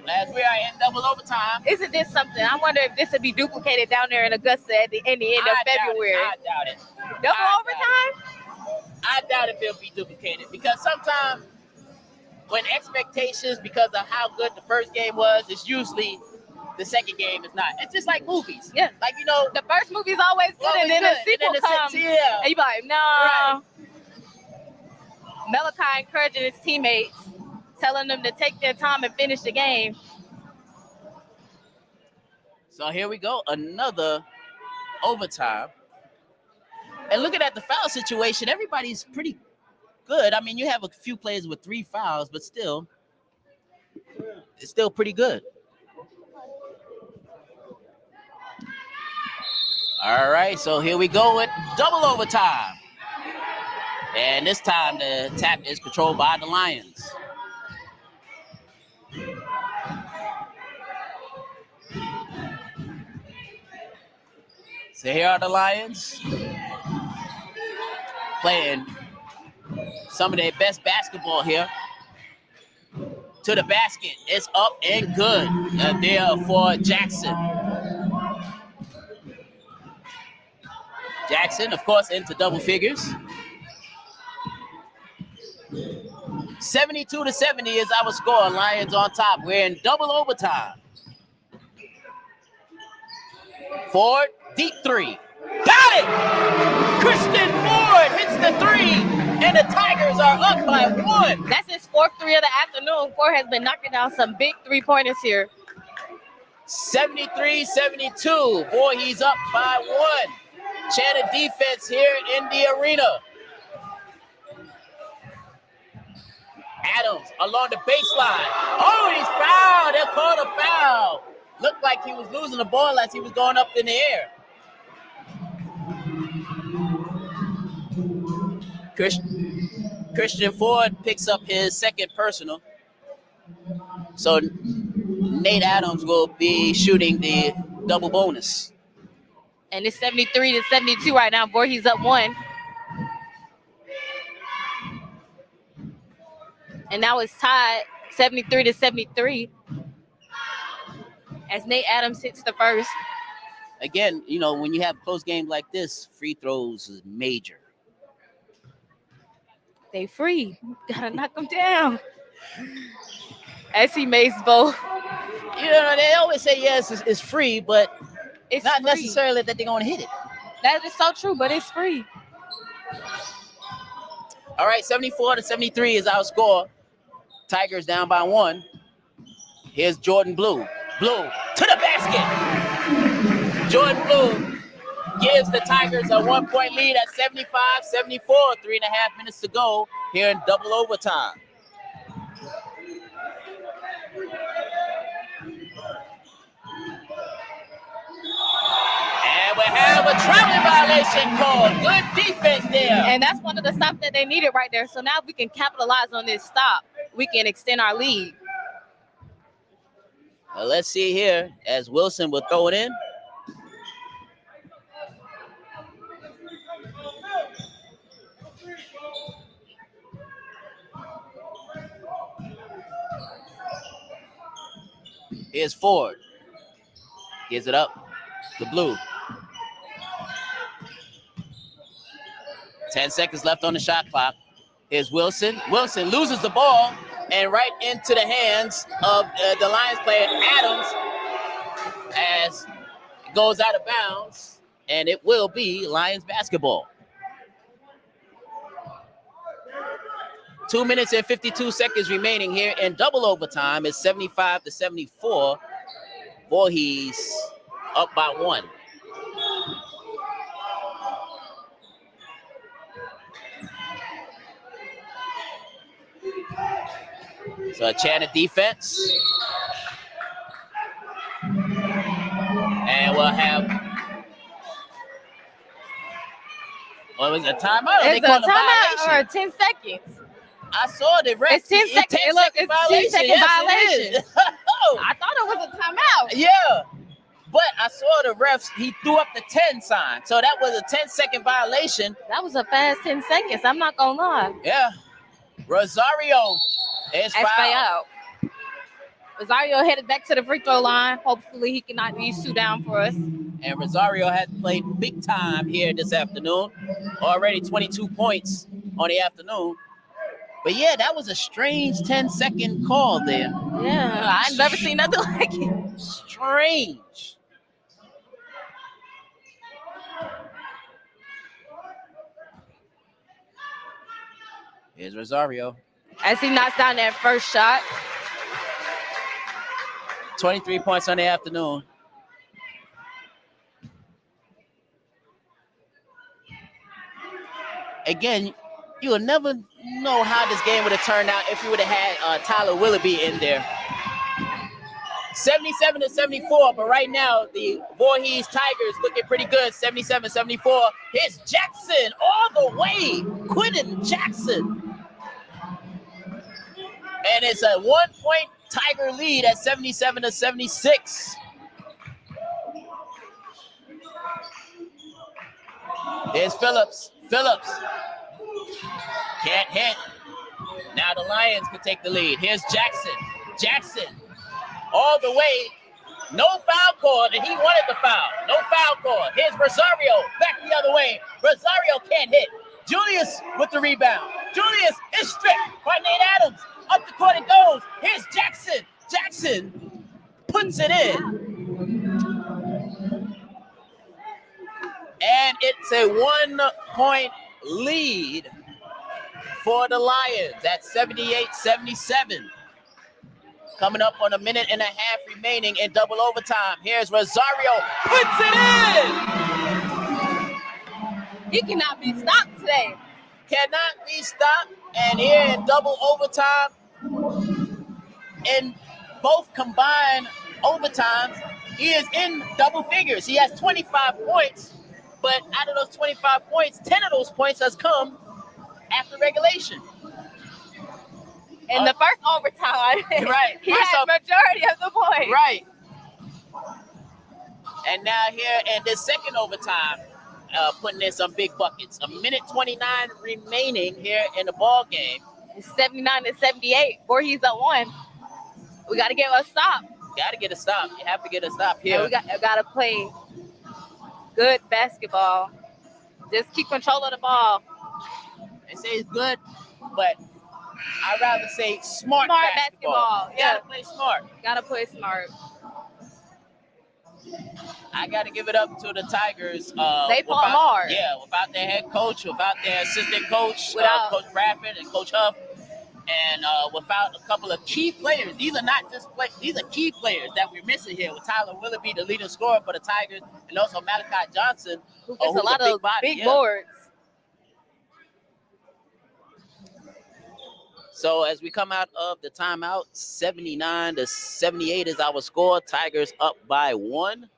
as we are in double overtime. Isn't this something? I wonder if this would be duplicated down there in Augusta at the end of February. I doubt it. Double overtime? I doubt if it'll be duplicated, because sometimes when expectations, because of how good the first game was, it's usually the second game is not. It's just like movies. Yeah. Like, you know, the first movie's always good, and then the sequel comes. Yeah. And you be like, no. Right. Malachi encouraging his teammates, telling them to take their time and finish the game. So here we go, another overtime. And looking at the foul situation, everybody's pretty good. I mean, you have a few players with 3 fouls, but still, it's still pretty good. All right, so here we go with double overtime. And this time the tap is controlled by the Lions. So here are the Lions playing some of their best basketball here. To the basket, it's up and good there for Jackson. Jackson, of course, into double figures. 72-70 is our score. Lions on top. We're in double overtime. Ford, deep 3. Got it! Christian Ford hits the 3, and the Tigers are up by 1. That's his 4th 3 of the afternoon. Ford has been knocking down some big 3-pointers here. 73-72. Voorhees up by 1. Chanted defense here in the arena. Adams along the baseline. Oh, he's fouled. They called a foul. Looked like he was losing the ball as he was going up in the air. Christian Ford picks up his 2nd personal. So Nate Adams will be shooting the double bonus. And it's 73-72 right now. Voorhees up 1. And now it's tied 73-73 as Nate Adams hits the first. Again, you know, when you have close games like this, free throws is major. They free. Gotta knock them down. As he makes both. You know, they always say, yes, it's free, but it's not free. necessarily that they're going to hit it. That is so true, but it's free. All right, 74-73 is our score. Tigers down by 1. Here's Jordan Blue. Blue to the basket. Jordan Blue gives the Tigers a 1-point lead at 75-74. 3.5 minutes to go here in double overtime. And we have a traveling violation called. Good defense there. And that's one of the stops that they needed right there. So now we can capitalize on this stop. We can extend our lead. Well, let's see here as Wilson will throw it in. Here's Ford. Gives it up to Blue. 10 seconds left on the shot clock. Here's Wilson. Wilson loses the ball and right into the hands of the Lions player Adams as it goes out of bounds. and it will be Lions basketball. 2 minutes and 52 seconds remaining here in double overtime. It's 75-74. Voorhees up by 1. So a chant of defense. And we'll have, what was it, a timeout? It's a timeout or 10 seconds. I saw the ref. It's 10 seconds. Look, it's 10 second yes, violation. I thought it was a timeout. Yeah. But I saw the refs, he threw up the 10 sign. So that was a 10-second violation. That was a fast 10 seconds. I'm not going to lie. Yeah. Rosario is fouled. Rosario headed back to the free throw line. Hopefully he can knock these two down for us. And Rosario has played big time here this afternoon. Already 22 points on the afternoon. But yeah, that was a strange 10-second call there. Yeah, I've never seen nothing like it. Strange. Here's Rosario. As he knocks down that first shot. 23 points on the afternoon. Again, you will never know how this game would have turned out if you would have had Tyler Willoughby in there. 77-74, but right now the Voorhees Tigers looking pretty good. 77-74. Here's Jackson all the way. Quentin Jackson. And it's a 1-point Tiger lead at 77-76. There's Phillips. Phillips can't hit. Now the Lions can take the lead. Here's Jackson. Jackson all the way. No foul call, and he wanted the foul. No foul call. Here's Rosario back the other way. Rosario can't hit. Julius with the rebound. Julius is stripped by Nate Adams. Up the court it goes. Here's Jackson. Jackson puts it in. And it's a 1-point lead for the Lions at 78-77. Coming up on a minute and a half remaining in double overtime. Here's Rosario. Puts it in. He cannot be stopped today. Cannot be stopped. And here in double overtime, in both combined overtimes, he is in double figures. He has 25 points, but out of those 25 points, 10 of those points has come after regulation. In the first overtime, right. He had majority of the points. Right. And now here in this second overtime, putting in some big buckets. A minute 29 remaining here in the ball game. It's 79-78. Voorhees up 1. We got to get a stop. Got to get a stop. You have to get a stop here. And we got to play good basketball. Just keep control of the ball. They say it's good, but I'd rather say smart basketball. Yeah. Gotta play smart. Gotta play smart. I gotta give it up to the Tigers. They fought hard. Yeah, without their head coach, without their assistant coach, Without Coach Bradford and Coach Huff, and without a couple of key players. These are not just these are key players that we're missing here. With Tyler Willoughby, the leading scorer for the Tigers, and also Malachi Johnson, who gets a lot of big boards. So as we come out of the timeout, 79-78 is our score. Tigers up by 1.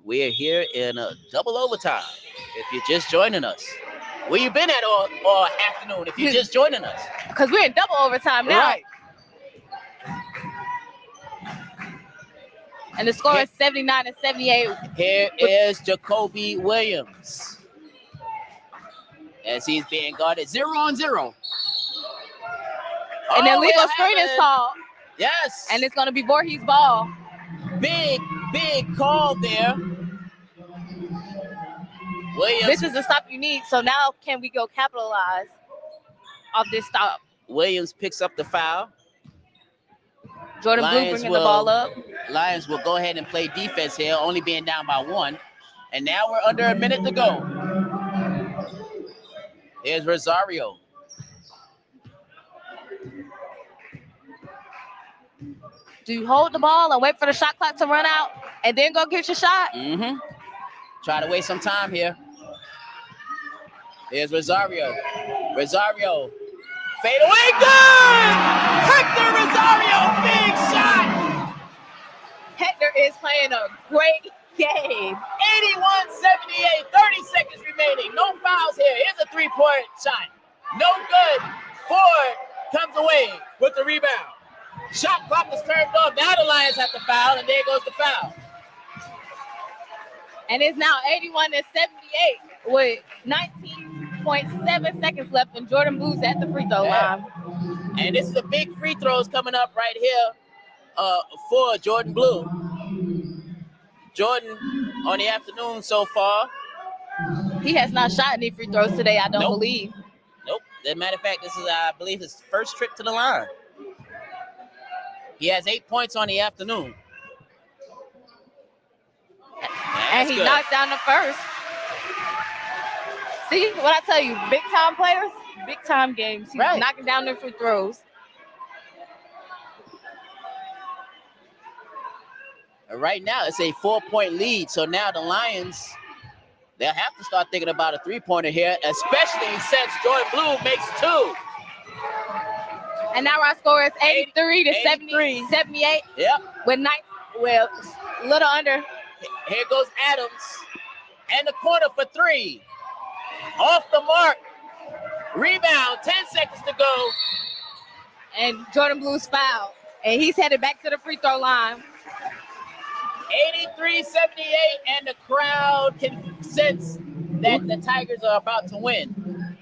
We're here in a double overtime. If you're just joining us, where you been at all afternoon? If you're just joining us, because we're in double overtime now. Right. And the score is 79-78. Here is Jacoby Williams as he's being guarded 0-on-0. And then legal screen is called. Yes. And it's going to be Voorhees ball. Big call there. Williams. This is the stop you need. So now can we go capitalize off this stop? Williams picks up the foul. Jordan Blue bringing the ball up. Lions will go ahead and play defense here, only being down by 1. And now we're under a minute to go. Here's Rosario. Do you hold the ball and wait for the shot clock to run out and then go get your shot? Mm-hmm. Try to waste some time here. Here's Rosario. Rosario. Fade away. Good! Hector Rosario, big shot! Hector is playing a great game. 81-78, 30 seconds remaining. No fouls here. Here's a three-point shot. No good. Ford comes away with the rebound. Shot clock is turned off. Now the Lions have to foul, and there goes the foul. And it's now 81-78 with 19.7 seconds left, and Jordan Blue's at the free throw line. And this is a big free throws coming up right here for Jordan Blue. Jordan on the afternoon so far. He has not shot any free throws today, I don't Nope. believe. Nope. As a matter of fact, this is, I believe, his first trip to the line. He has 8 points on the afternoon. And he knocked down the first. See what I tell you? Big time players, big time games. He's knocking down their free throws. Right now, it's a 4-point lead. So now the Lions, they'll have to start thinking about a three-pointer here, especially since Jordan Blue makes two. And now our score is 83-78. Yep. With a little under. Here goes Adams. And the corner for three. Off the mark. Rebound. 10 seconds to go. And Jordan Blue's fouled. And he's headed back to the free throw line. 83-78. And the crowd can sense that the Tigers are about to win.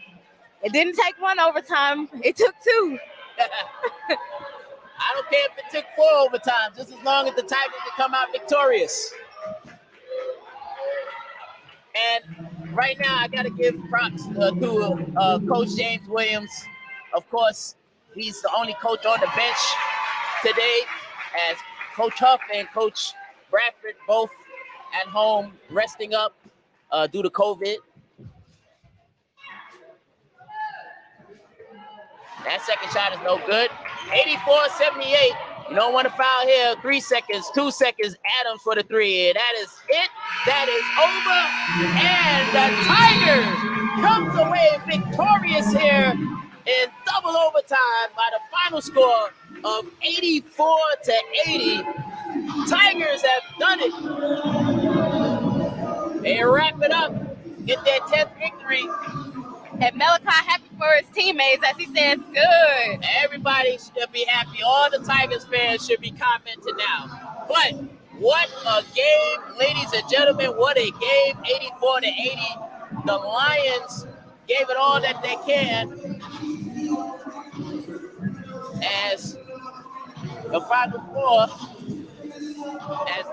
It didn't take one overtime. It took two. I don't care if it took 4 overtimes, just as long as the Tigers can come out victorious. And right now, I got to give props to Coach James Williams. Of course, he's the only coach on the bench today, as Coach Huff and Coach Bradford both at home resting up due to COVID. That second shot is no good. 84-78. You don't want to foul here. 3 seconds, 2 seconds. Adams for the three. And that is it. That is over. And the Tigers comes away victorious here in double overtime by the final score of 84-80. Tigers have done it. They wrap it up. Get their 10th victory. And Malachi happy for his teammates as he says, good. Everybody should be happy. All the Tigers fans should be commenting now. But what a game, ladies and gentlemen. What a game, 84-80. The Lions gave it all that they can. As the final score, as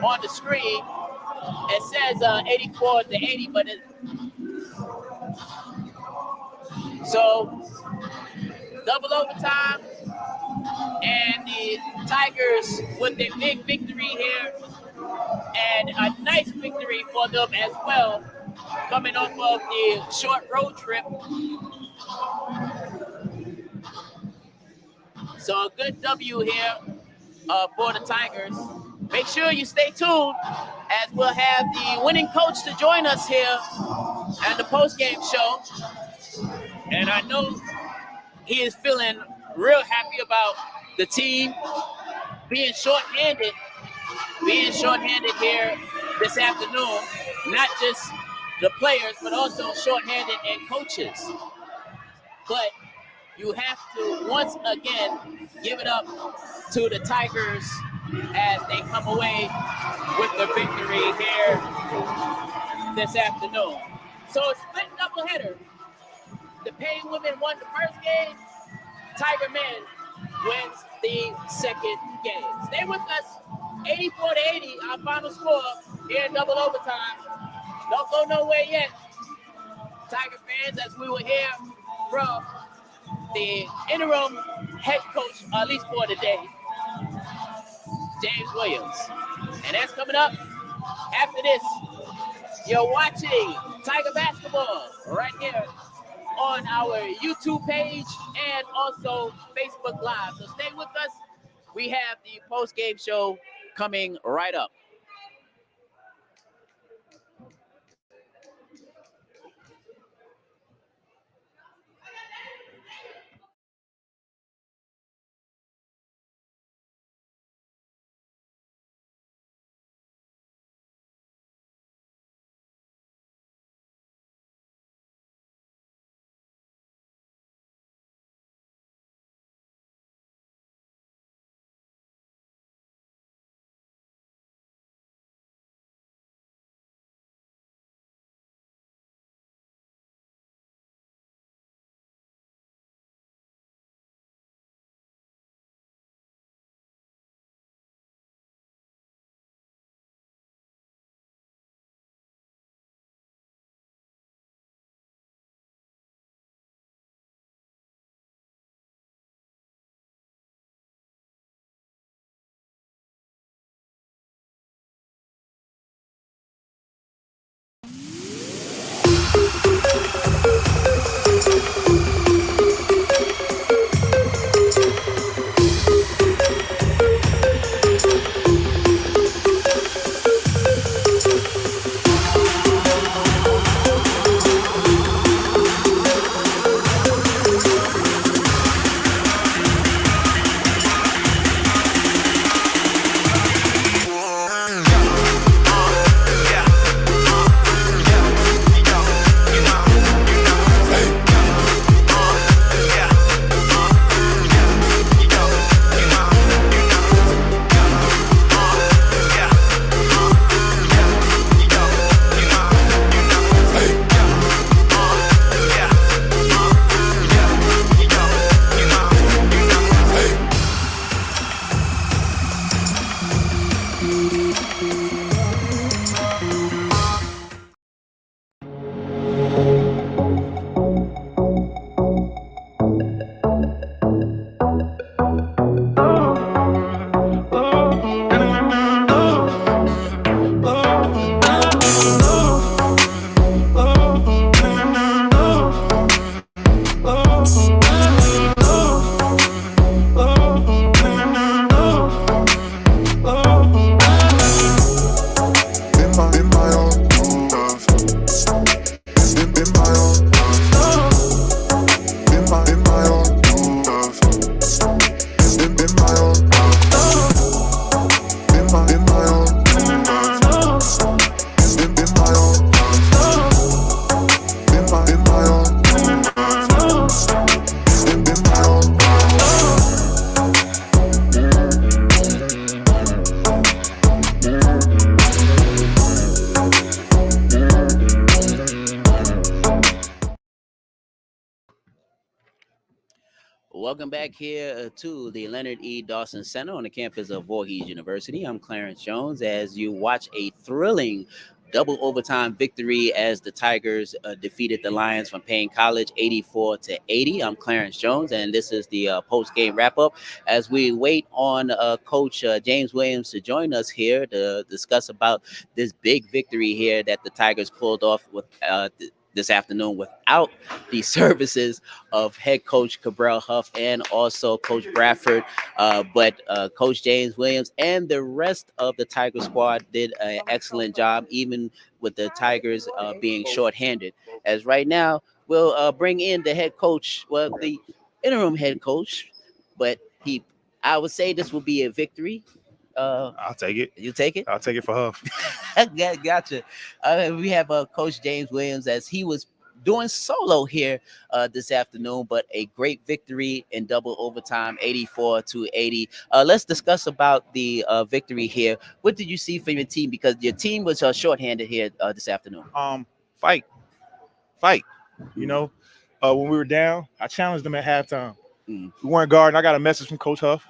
on the screen, it says 84-80, but it. So, double overtime, and the Tigers with a big victory here, and a nice victory for them as well, coming off of the short road trip. So a good W here for the Tigers. Make sure you stay tuned, as we'll have the winning coach to join us here at the post-game show. And I know he is feeling real happy about the team being shorthanded here this afternoon. Not just the players, but also shorthanded and coaches. But you have to once again give it up to the Tigers as they come away with the victory here this afternoon. So a split doubleheader. The Paine women won the first game. Tiger men wins the second game. Stay with us. 84-80, our final score here in double overtime. Don't go nowhere yet, Tiger fans, as we will hear from the interim head coach, at least for today, James Williams. And that's coming up after this You're watching Tiger Basketball right here on our YouTube page and also Facebook Live. So stay with us. We have the post-game show coming right up. Welcome back here to the Leonard E. Dawson Center on the campus of Voorhees University. I'm Clarence Jones as you watch a thrilling double overtime victory as the Tigers defeated the Lions from Paine College 84-80. I'm Clarence Jones, and this is the post-game wrap-up as we wait on Coach James Williams to join us here to discuss about this big victory here that the Tigers pulled off with this afternoon without the services of head coach Cabral Huff and also Coach Bradford. But Coach James Williams and the rest of the Tiger squad did an excellent job, even with the Tigers being shorthanded. As right now, we'll bring in the head coach, well, the interim head coach, but I would say this will be a victory. I'll take it. You take it? I'll take it for Huff. Gotcha. We have Coach James Williams as he was doing solo here this afternoon, but a great victory in double overtime, 84-80. Let's discuss about the victory here. What did you see from your team? Because your team was shorthanded here this afternoon. Fight. You know, when we were down, I challenged them at halftime. We weren't guarding. I got a message from Coach Huff.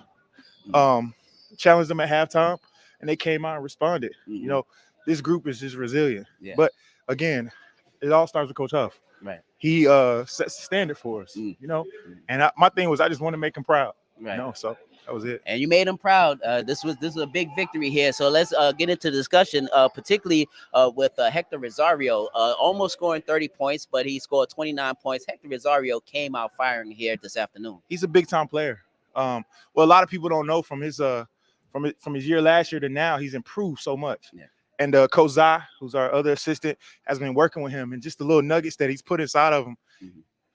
Challenged them at halftime, and they came out and responded. You know, this group is just resilient. Yeah. But again, it all starts with Coach Huff. Right. He sets the standard for us. You know, and my thing was I just want to make him proud. Right. No, so that was it. And you made him proud. This was a big victory here. So let's get into discussion, particularly with Hector Rosario, almost scoring 30 points, but he scored 29 points. Hector Rosario came out firing here this afternoon. He's a big time player. Well, a lot of people don't know from his year last year to now, he's improved so much. Yeah. And Coach Zai, who's our other assistant, has been working with him, and just the little nuggets that he's put inside of him,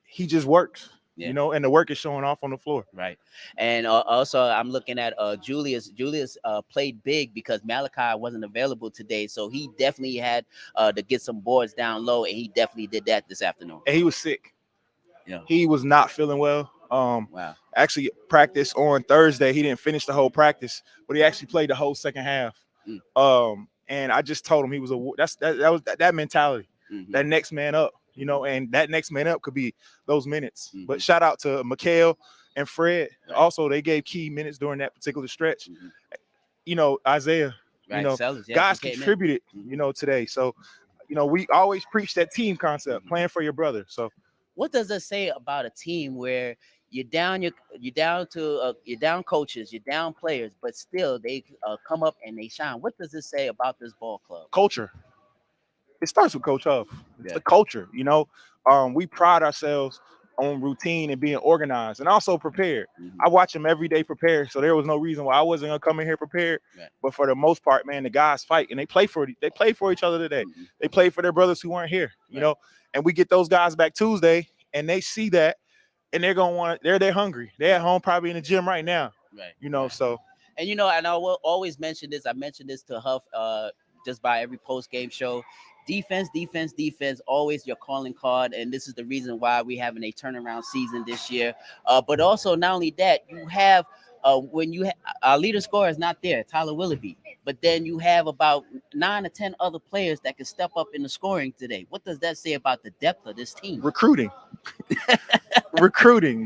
he just works. Yeah. You know, and the work is showing off on the floor. Right. And also I'm looking at Julius. Julius played big because Malachi wasn't available today. So he definitely had to get some boards down low, and he definitely did that this afternoon. And he was sick. Yeah. He was not feeling well. Wow. Actually practice on Thursday. He didn't finish the whole practice, but he actually played the whole second half. And I just told him he was that mentality, that next man up. You know, and that next man up could be those minutes. But shout out to Mikhail and Fred. Right. Also, they gave key minutes during that particular stretch. You know, Isaiah, right. You know, Sellers, yeah, guys contributed, you know, today. So, you know, we always preach that team concept, playing for your brother. So what does that say about a team where you're down coaches, you're down players, but still they come up and they shine? What does it say about this ball club? Culture. It starts with Coach Huff. It's the culture, you know. We pride ourselves on routine and being organized and also prepared. I watch them every day prepare, so there was no reason why I wasn't gonna come in here prepared. Right. But for the most part, man, the guys fight and they play for each other today. They play for their brothers who weren't here, you know. And we get those guys back Tuesday, and they see that, and they're gonna want it. They're hungry. They're at home, probably in the gym right now. Right. You know, so. And you know, and I will always mention this. I mentioned this to Huff just by every post game show. Defense, always your calling card. And this is the reason why we're having a turnaround season this year. But also, not only that, you have our leader scorer is not there, Tyler Willoughby. But then you have about 9 or 10 other players that can step up in the scoring today. What does that say about the depth of this team? Recruiting.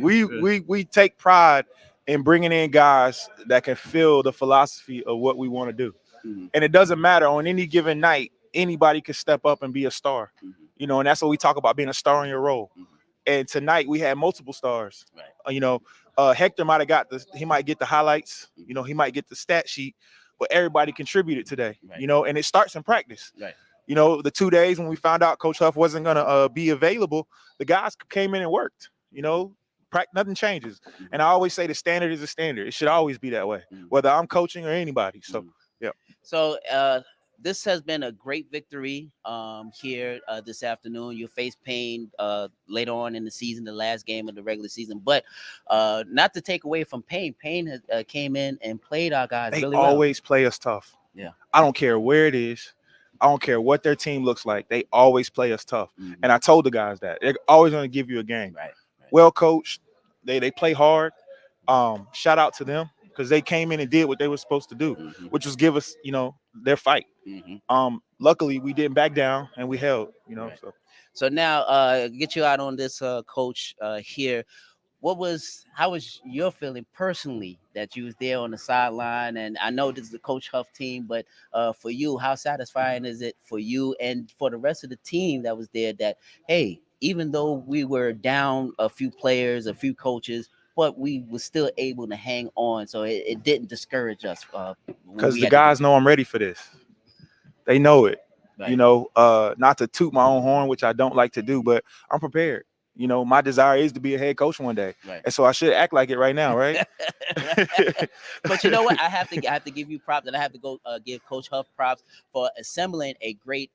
We take pride in bringing in guys that can feel the philosophy of what we want to do. And it doesn't matter on any given night. Anybody could step up and be a star, you know, and that's what we talk about, being a star in your role. And tonight we had multiple stars. Right. You know, Hector might get the highlights, you know, he might get the stat sheet, but everybody contributed today, you know, and it starts in practice. Right. You know, the 2 days when we found out Coach Huff wasn't gonna be available, the guys came in and worked. You know, nothing changes. And I always say the standard is a standard. It should always be that way, whether I'm coaching or anybody. So, yeah. So, this has been a great victory here this afternoon. You face Paine later on in the season, the last game of the regular season. But not to take away from Paine. Paine came in and played our guys really well. They always play us tough. Yeah. I don't care where it is. I don't care what their team looks like. They always play us tough. And I told the guys that. They're always going to give you a game. Right. Well coached. They play hard. Shout out to them, because they came in and did what they were supposed to do, which was give us, you know, their fight. Luckily, we didn't back down and we held, you know. Right. So now, get you out on this, coach, here. How was your feeling personally that you was there on the sideline? And I know this is the Coach Huff team, but for you, how satisfying is it for you and for the rest of the team that was there that, hey, even though we were down a few players, a few coaches, but we were still able to hang on, so it didn't discourage us. Because the guys know I'm ready for this. They know it. Right. You know, not to toot my own horn, which I don't like to do, but I'm prepared. You know, my desire is to be a head coach one day, right. And so I should act like it right now, right? But you know what? I have to give you props, and I have to go give Coach Huff props for assembling a great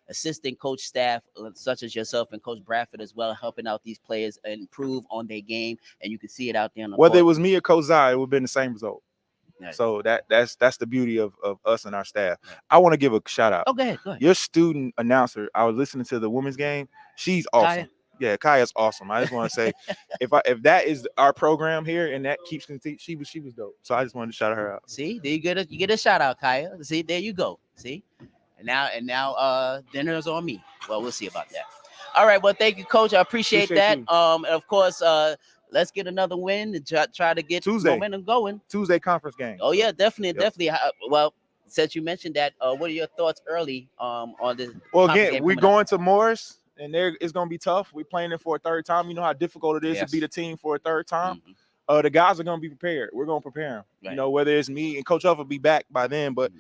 assistant coach staff such as yourself and Coach Bradford as well, helping out these players improve on their game, and you can see it out there on the whether court. It was me or Coach Zai, it would have been the same result. Right. So that's the beauty of us and our staff. Right. I want to give a shout out. Oh, go ahead. Your student announcer, I was listening to the women's game. She's awesome. Kaya? Yeah, Kaya's awesome. I just want to say, if that is our program here and that keeps continuing, she was dope. So I just wanted to shout her out. See, there you get a shout out, Kaya. See, there you go. See, and now dinner's on me. Well, we'll see about that. All right. Well, thank you, Coach. I appreciate that. You. And of course, let's get another win and try to get momentum going. Tuesday conference game. Oh yeah, definitely. Well, since you mentioned that, what are your thoughts early on this? Well, again, we're going to Morris, and it's going to be tough. We're playing it for a third time. You know how difficult it is to beat a team for a third time. The guys are gonna be prepared. We're gonna prepare them. Right. You know, whether it's me and Coach Huff will be back by then, but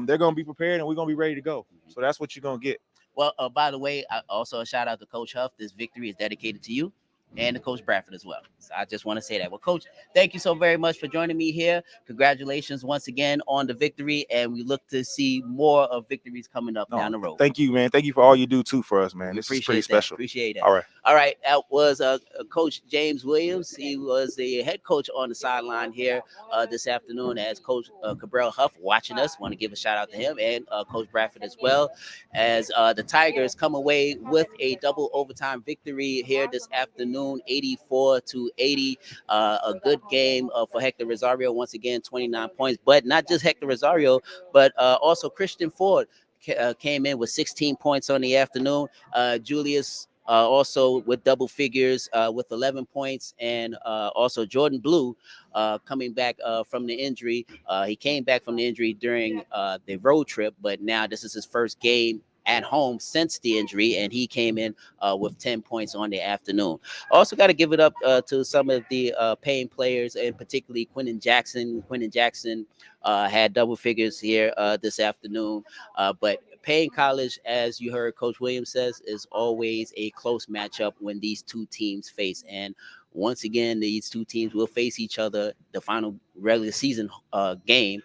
they're gonna be prepared and we're gonna be ready to go. So that's what you're gonna get. Well, by the way, also a shout out to Coach Huff. This victory is dedicated to you and to Coach Bradford as well. So I just want to say that. Well, Coach, thank you so very much for joining me here. Congratulations once again on the victory, and we look to see more of victories coming up down the road. Thank you, man. Thank you for all you do too for us, man. This is pretty special. Appreciate that. All right. All right. That was Coach James Williams. He was the head coach on the sideline here this afternoon as Coach Cabral Huff watching us. Want to give a shout out to him and Coach Bradford as well, as the Tigers come away with a double overtime victory here this afternoon, 84-80. A good game for Hector Rosario. Once again, 29 points, but not just Hector Rosario, but also Christian Ford came in with 16 points on the afternoon. Julius also with double figures with 11 points, and also Jordan Blue coming back from the injury. He came back from the injury during the road trip, but now this is his first game at home since the injury, and he came in with 10 points on the afternoon. Also got to give it up to some of the Paine players, and particularly Quentin Jackson. Quentin Jackson had double figures here this afternoon, but Paine College, as you heard Coach Williams says, is always a close matchup when these two teams face. And once again, these two teams will face each other. The final regular season game,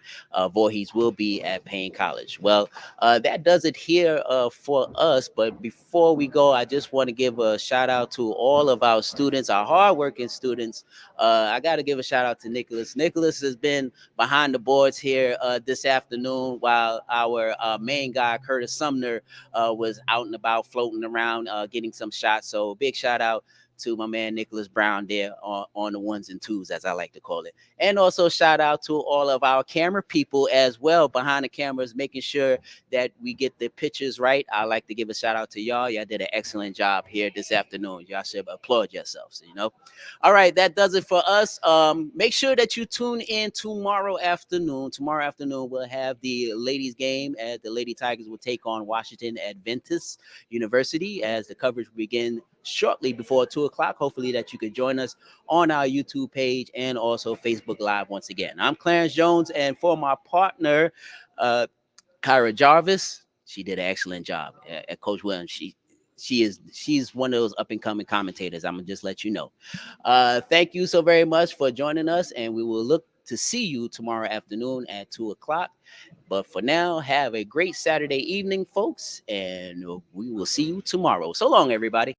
Voorhees will be at Paine College. Well, that does it here for us. But before we go, I just want to give a shout out to all of our students, our hardworking students. I got to give a shout out to Nicholas. Nicholas has been behind the boards here this afternoon while our main guy, Curtis Sumner, was out and about floating around getting some shots. So big shout out to my man Nicholas Brown there on the ones and twos, as I like to call it. And also shout out to all of our camera people as well behind the cameras, making sure that we get the pictures right. I like to give a shout out to y'all. Y'all did an excellent job here this afternoon. Y'all should applaud yourselves, you know. All right, that does it for us. Make sure that you tune in tomorrow afternoon. Tomorrow afternoon we'll have the ladies game as the Lady Tigers will take on Washington Adventist University as the coverage will begin shortly before 2:00. Hopefully that you could join us on our YouTube page and also Facebook Live once again. I'm Clarence Jones, and for my partner, Kyra Jarvis, she did an excellent job at Coach Williams. She's one of those up and coming commentators. I'm gonna just let you know. Thank you so very much for joining us, and we will look to see you tomorrow afternoon at 2:00. But for now, have a great Saturday evening, folks, and we will see you tomorrow. So long, everybody.